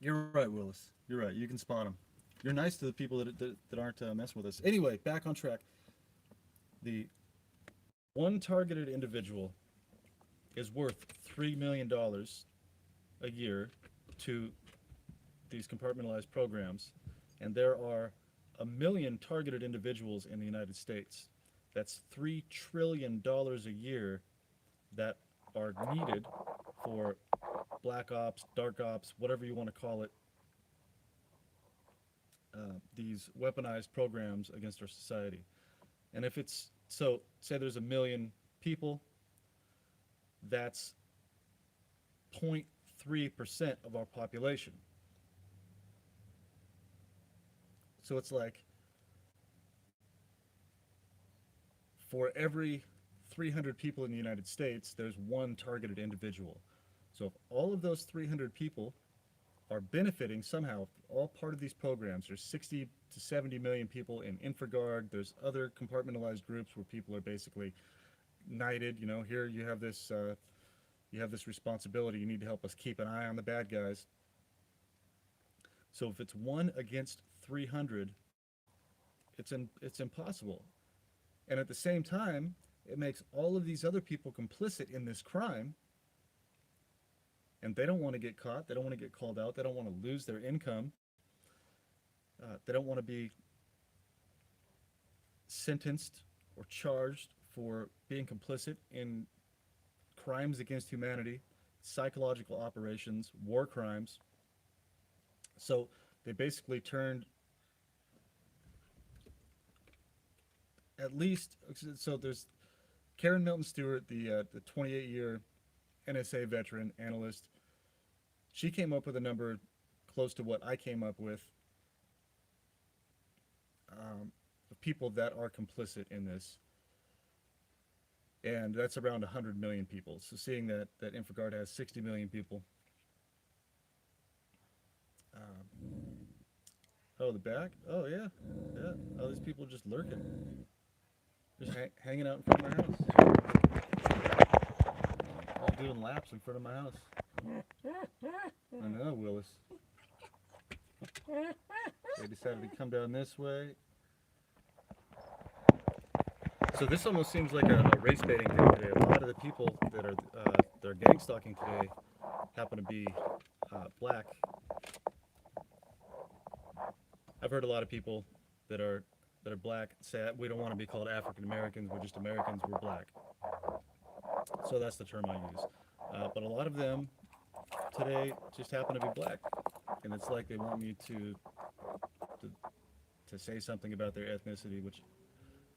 You're right, Willis. You're right. You can spot them. You're nice to the people that aren't messing with us. Anyway, back on track. The one targeted individual is worth $3 million a year to these compartmentalized programs, and there are 1 million targeted individuals in the United States. That's $3 trillion a year that are needed for black ops, dark ops, whatever you want to call it, these weaponized programs against our society. And if it's, so say there's 1 million people, that's 0.3% of our population. So it's like for every 300 people in the United States, there's one targeted individual. So if all of those 300 people are benefiting somehow, all part of these programs, there's 60 to 70 million people in InfraGard, there's other compartmentalized groups where people are basically knighted, you know, here you have this responsibility, you need to help us keep an eye on the bad guys. So if it's 1 against 300, it's impossible. And at the same time, it makes all of these other people complicit in this crime, and they don't want to get caught, they don't want to get called out, they don't want to lose their income, they don't want to be sentenced or charged for being complicit in crimes against humanity, psychological operations, war crimes. So they basically turned at least, so there's Karen Milton Stewart, the 28-year NSA veteran analyst. She came up with a number close to what I came up with of people that are complicit in this. And that's around 100 million people. So seeing that InfraGard has 60 million people. Oh, the back? Oh, yeah. Yeah. Oh, these people just lurking. Just hanging out in front of my house. All doing laps in front of my house. I know, Willis. They decided to come down this way. So this almost seems like a race baiting thing today. A lot of the people that are gang stalking today happen to be black. I've heard a lot of people that are black say we don't want to be called African Americans. We're just Americans. We're black. So that's the term I use. But a lot of them today just happen to be black, and it's like they want me to say something about their ethnicity, which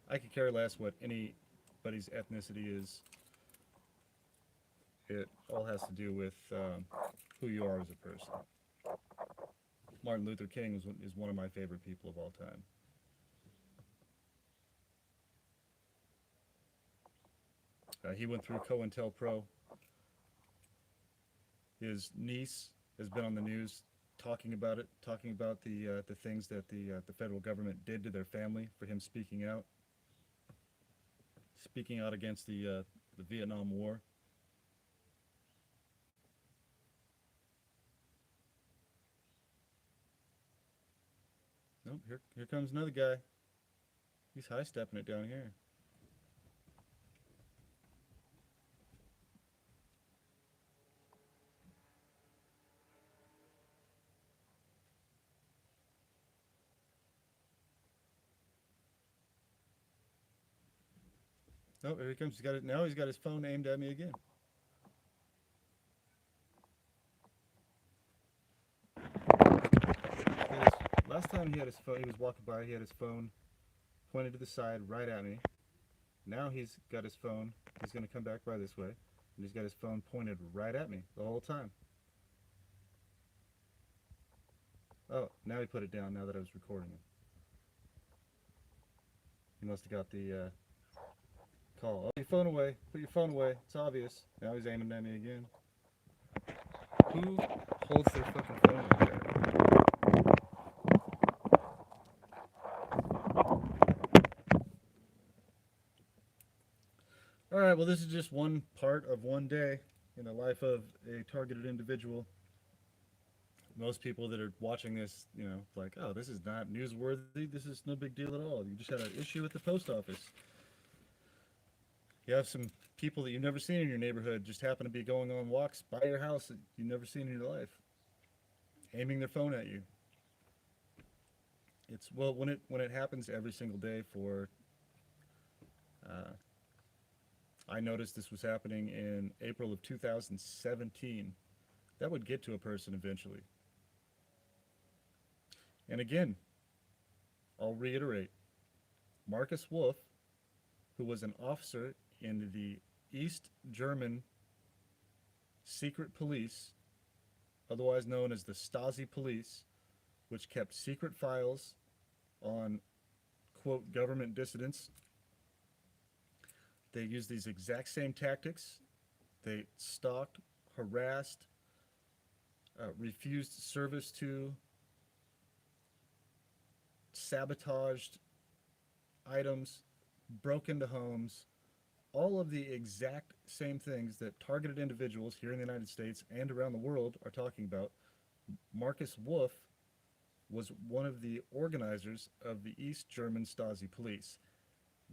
I could care less what anybody's ethnicity is. It all has to do with who you are as a person. Martin Luther King is one of my favorite people of all time. He went through COINTELPRO. His niece has been on the news talking about it, talking about the things that the federal government did to their family for him speaking out against the Vietnam War. Nope, here comes another guy. He's high-stepping it down here. Oh, here he comes. Now he's got his phone aimed at me again. Last time he had his phone, he was walking by, he had his phone pointed to the side right at me. Now he's got his phone. He's going to come back by this way. And he's got his phone pointed right at me the whole time. Oh, now he put it down now that I was recording him. He must have got the call. Oh, your phone away. Put your phone away. It's obvious. Now he's aiming at me again. Who holds their fucking phone like that? Alright, well, this is just one part of one day in the life of a targeted individual. Most people that are watching this, you know, like, oh, this is not newsworthy. This is no big deal at all. You just had an issue with the post office. You have some people that you've never seen in your neighborhood just happen to be going on walks by your house that you've never seen in your life, aiming their phone at you. It's, well, when it happens every single day for, I noticed this was happening in April of 2017. That would get to a person eventually. And again, I'll reiterate, Marcus Wolf, who was an officer in the East German secret police, otherwise known as the Stasi police, which kept secret files on, quote, government dissidents. They used these exact same tactics. They stalked, harassed, refused service to, sabotaged items, broke into homes, all of the exact same things that targeted individuals here in the United States and around the world are talking about. Marcus Wolf was one of the organizers of the East German Stasi police.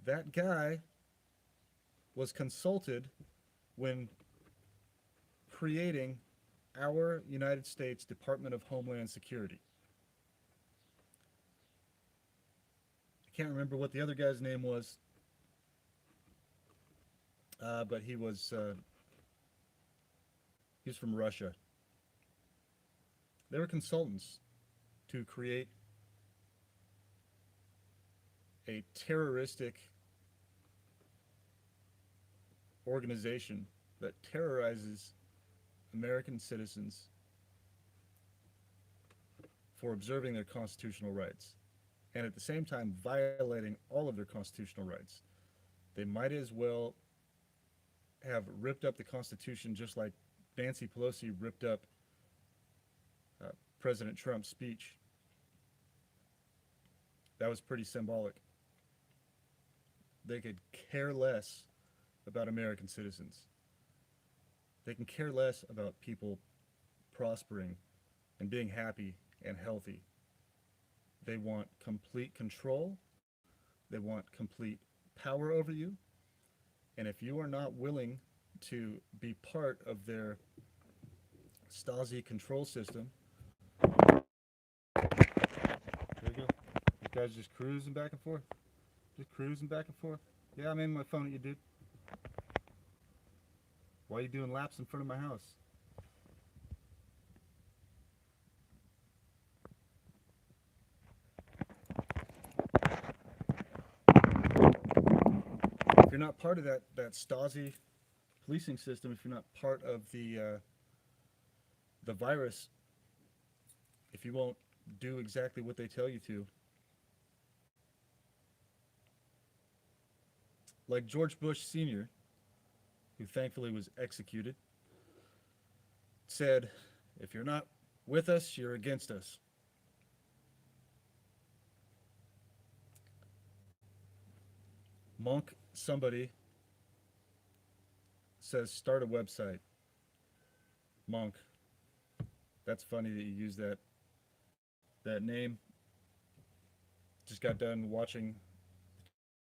That guy was consulted when creating our United States Department of Homeland Security. I can't remember what the other guy's name was, but he was from Russia. They were consultants to create a terroristic organization that terrorizes American citizens for observing their constitutional rights, and at the same time violating all of their constitutional rights. They might as well have ripped up the Constitution just like Nancy Pelosi ripped up President Trump's speech. That was pretty symbolic. They could care less about American citizens. They can care less about people prospering and being happy and healthy. They want complete control. They want complete power over you. And if you are not willing to be part of their Stasi control system, there you go. This guy's just cruising back and forth. Just cruising back and forth. Yeah, I'm aiming my phone at you, dude. Why are you doing laps in front of my house? If you're not part of that Stasi policing system, if you're not part of the virus, if you won't do exactly what they tell you to, like George Bush Sr., who thankfully was executed, said, if you're not with us, you're against us. Monk somebody says start a website. Monk. That's funny that you use that name. Just got done watching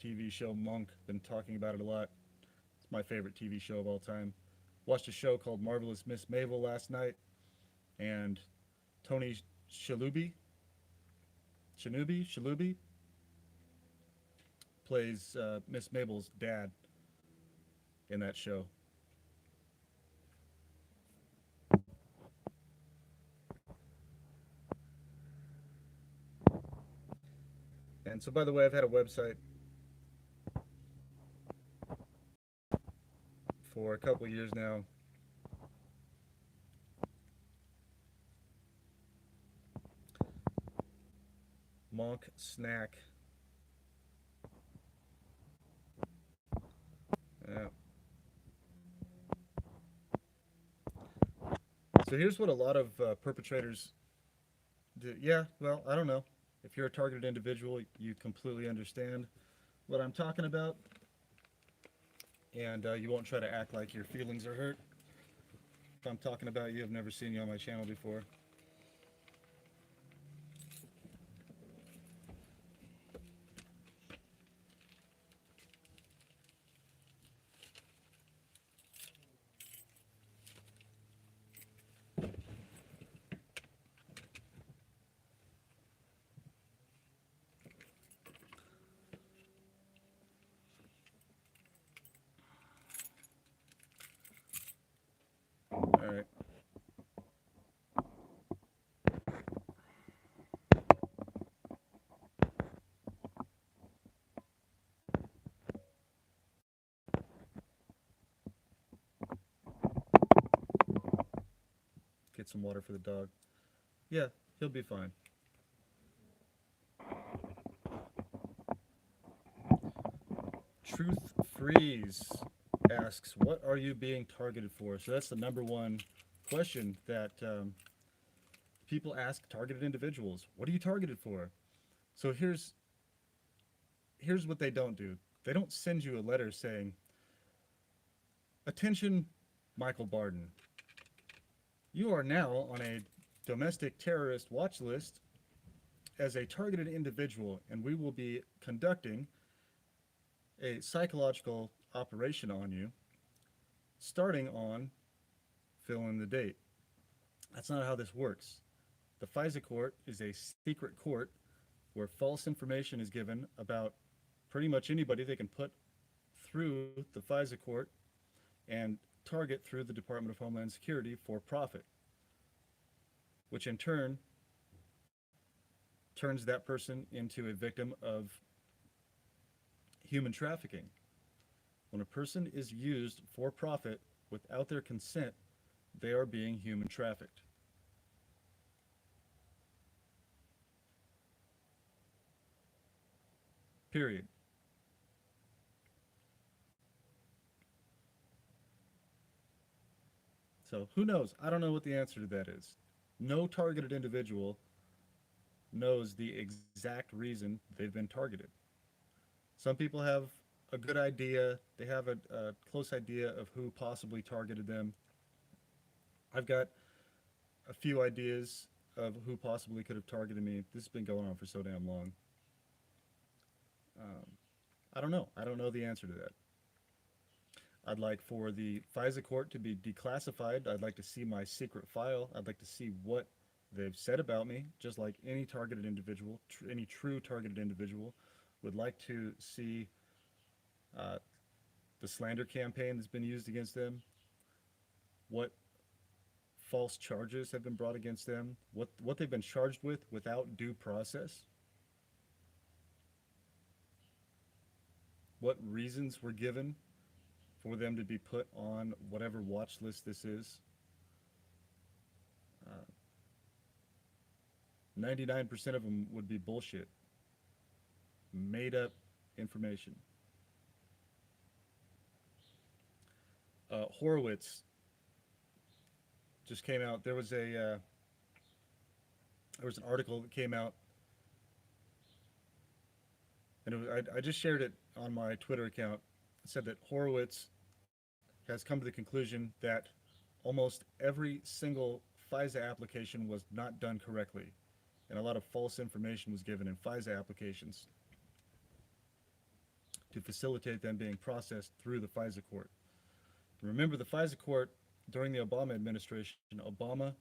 the TV show Monk. Been talking about it a lot. It's my favorite TV show of all time. Watched a show called Marvelous Miss Maisel last night, and Tony Shalhoub plays Miss Mabel's dad in that show. And so, by the way, I've had a website for a couple years now. Monk Snack. Yeah. So here's what a lot of perpetrators do. Yeah, well, I don't know. If you're a targeted individual, you completely understand what I'm talking about, and you won't try to act like your feelings are hurt. If I'm talking about you, I've never seen you on my channel before. All right. Get some water for the dog. Yeah, he'll be fine. Truth Freeze asks, what are you being targeted for? So that's the number one question that people ask targeted individuals. What are you targeted for? So here's what they don't do. They don't send you a letter saying, attention, Michael Barden. You are now on a domestic terrorist watch list as a targeted individual, and we will be conducting a psychological operation on you starting on fill in the date. That's not how this works. The FISA court is a secret court where false information is given about pretty much anybody they can put through the FISA court and target through the Department of Homeland Security for profit, which in turn turns that person into a victim of human trafficking. When a person is used for profit without their consent, they are being human trafficked. Period. So who knows? I don't know what the answer to that is. No targeted individual knows the exact reason they've been targeted. Some people have a good idea. They have a close idea of who possibly targeted them. I've got a few ideas of who possibly could have targeted me. This has been going on for so damn long. I don't know. I don't know the answer to that. I'd like for the FISA court to be declassified. I'd like to see my secret file. I'd like to see what they've said about me, just like any targeted individual, any true targeted individual would like to see the slander campaign that's been used against them, what false charges have been brought against them, what they've been charged with without due process, what reasons were given for them to be put on whatever watch list this is. 99% of them would be bullshit, made up information. Horowitz just came out. There was an article that came out, and I just shared it on my Twitter account. It said that Horowitz has come to the conclusion that almost every single FISA application was not done correctly, and a lot of false information was given in FISA applications to facilitate them being processed through the FISA court. Remember, the FISA court during the Obama administration, Obama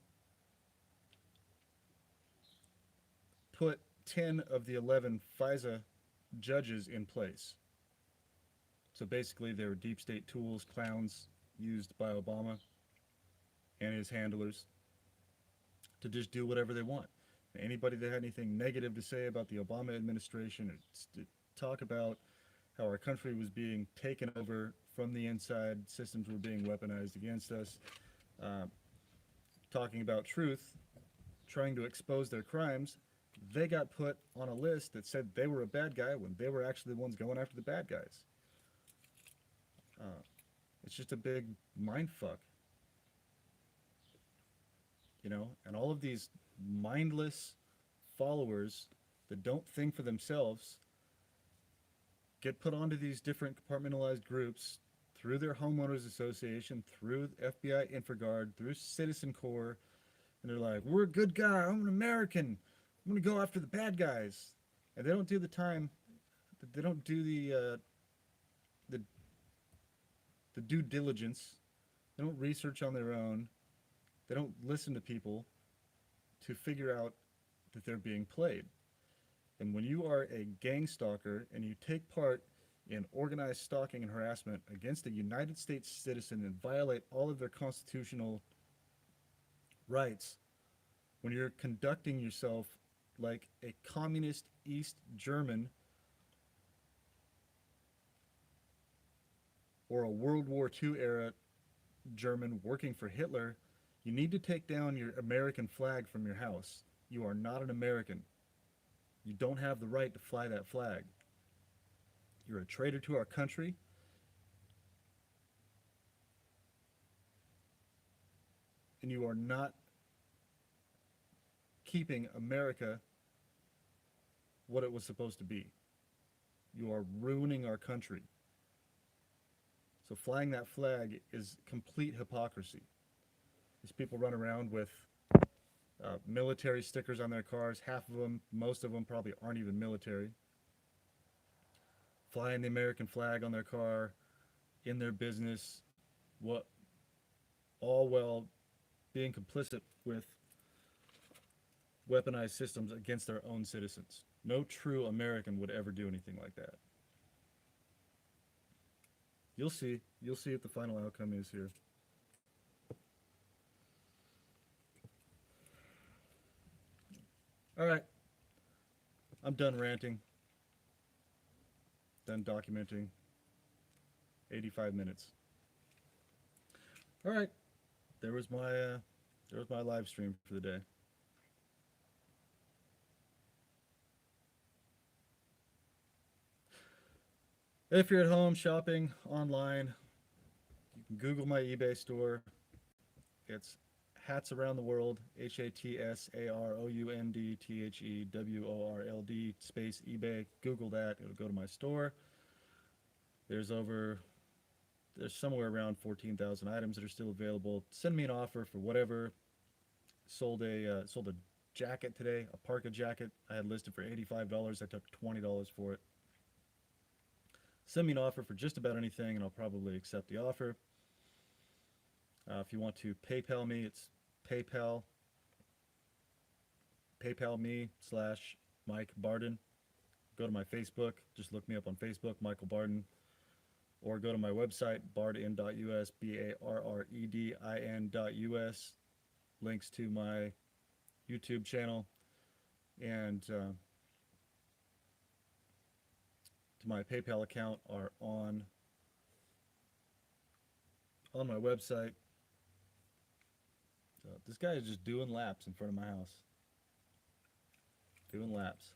put 10 of the 11 FISA judges in place. So basically, they were deep state tools, clowns used by Obama and his handlers to just do whatever they want. Anybody that had anything negative to say about the Obama administration, or to talk about how our country was being taken over from the inside, systems were being weaponized against us, uh, talking about truth, trying to expose their crimes, they got put on a list that said they were a bad guy when they were actually the ones going after the bad guys. It's just a big mind fuck. You know, and all of these mindless followers that don't think for themselves get put onto these different compartmentalized groups through their homeowners association, through FBI InfraGard, through Citizen Corps, and they're like, we're a good guy, I'm an American, I'm gonna go after the bad guys. And they don't do the time, they don't do the the due diligence, they don't research on their own, they don't listen to people to figure out that they're being played. And when you are a gang stalker and you take part in organized stalking and harassment against a United States citizen and violate all of their constitutional rights, when you're conducting yourself like a communist East German or a World War II era German working for Hitler, you need to take down your American flag from your house. You are not an American. You don't have the right to fly that flag. You're a traitor to our country. And you are not keeping America what it was supposed to be. You are ruining our country. So flying that flag is complete hypocrisy. These people run around with military stickers on their cars. Half of them, most of them probably aren't even military. Flying the American flag on their car, in their business, what, all while being complicit with weaponized systems against their own citizens. No true American would ever do anything like that. You'll see what the final outcome is here. All right, I'm done ranting, done documenting. 85 minutes. All right, there was my live stream for the day. If you're at home shopping online, you can Google my eBay store. It's Hats Around the World, HATSAROUNDTHEWORLD space eBay. Google that, it'll go to my store. There's somewhere around 14,000 items that are still available. Send me an offer for whatever. Sold a jacket today, a parka jacket. I had listed for $85. I took $20 for it. Send me an offer for just about anything, and I'll probably accept the offer. If you want to PayPal me, it's PayPal me/Mike Barden. Go to my Facebook. Just look me up on Facebook, Michael Barden. Or go to my website, bardin.us, BARREDIN.us. Links to my YouTube channel and to my PayPal account are on my website. So this guy is just doing laps in front of my house. Doing laps.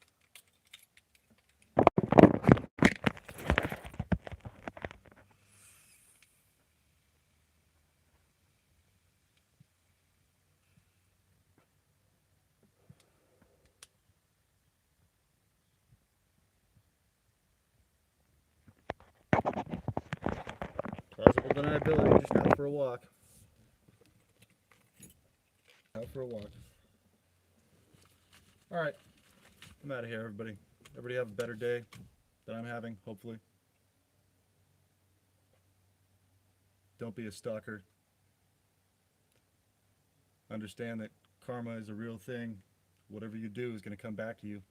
Plausible deniability, just out for a walk. Out for a walk. Alright. I'm out of here, everybody. Everybody have a better day than I'm having, hopefully. Don't be a stalker. Understand that karma is a real thing. Whatever you do is going to come back to you.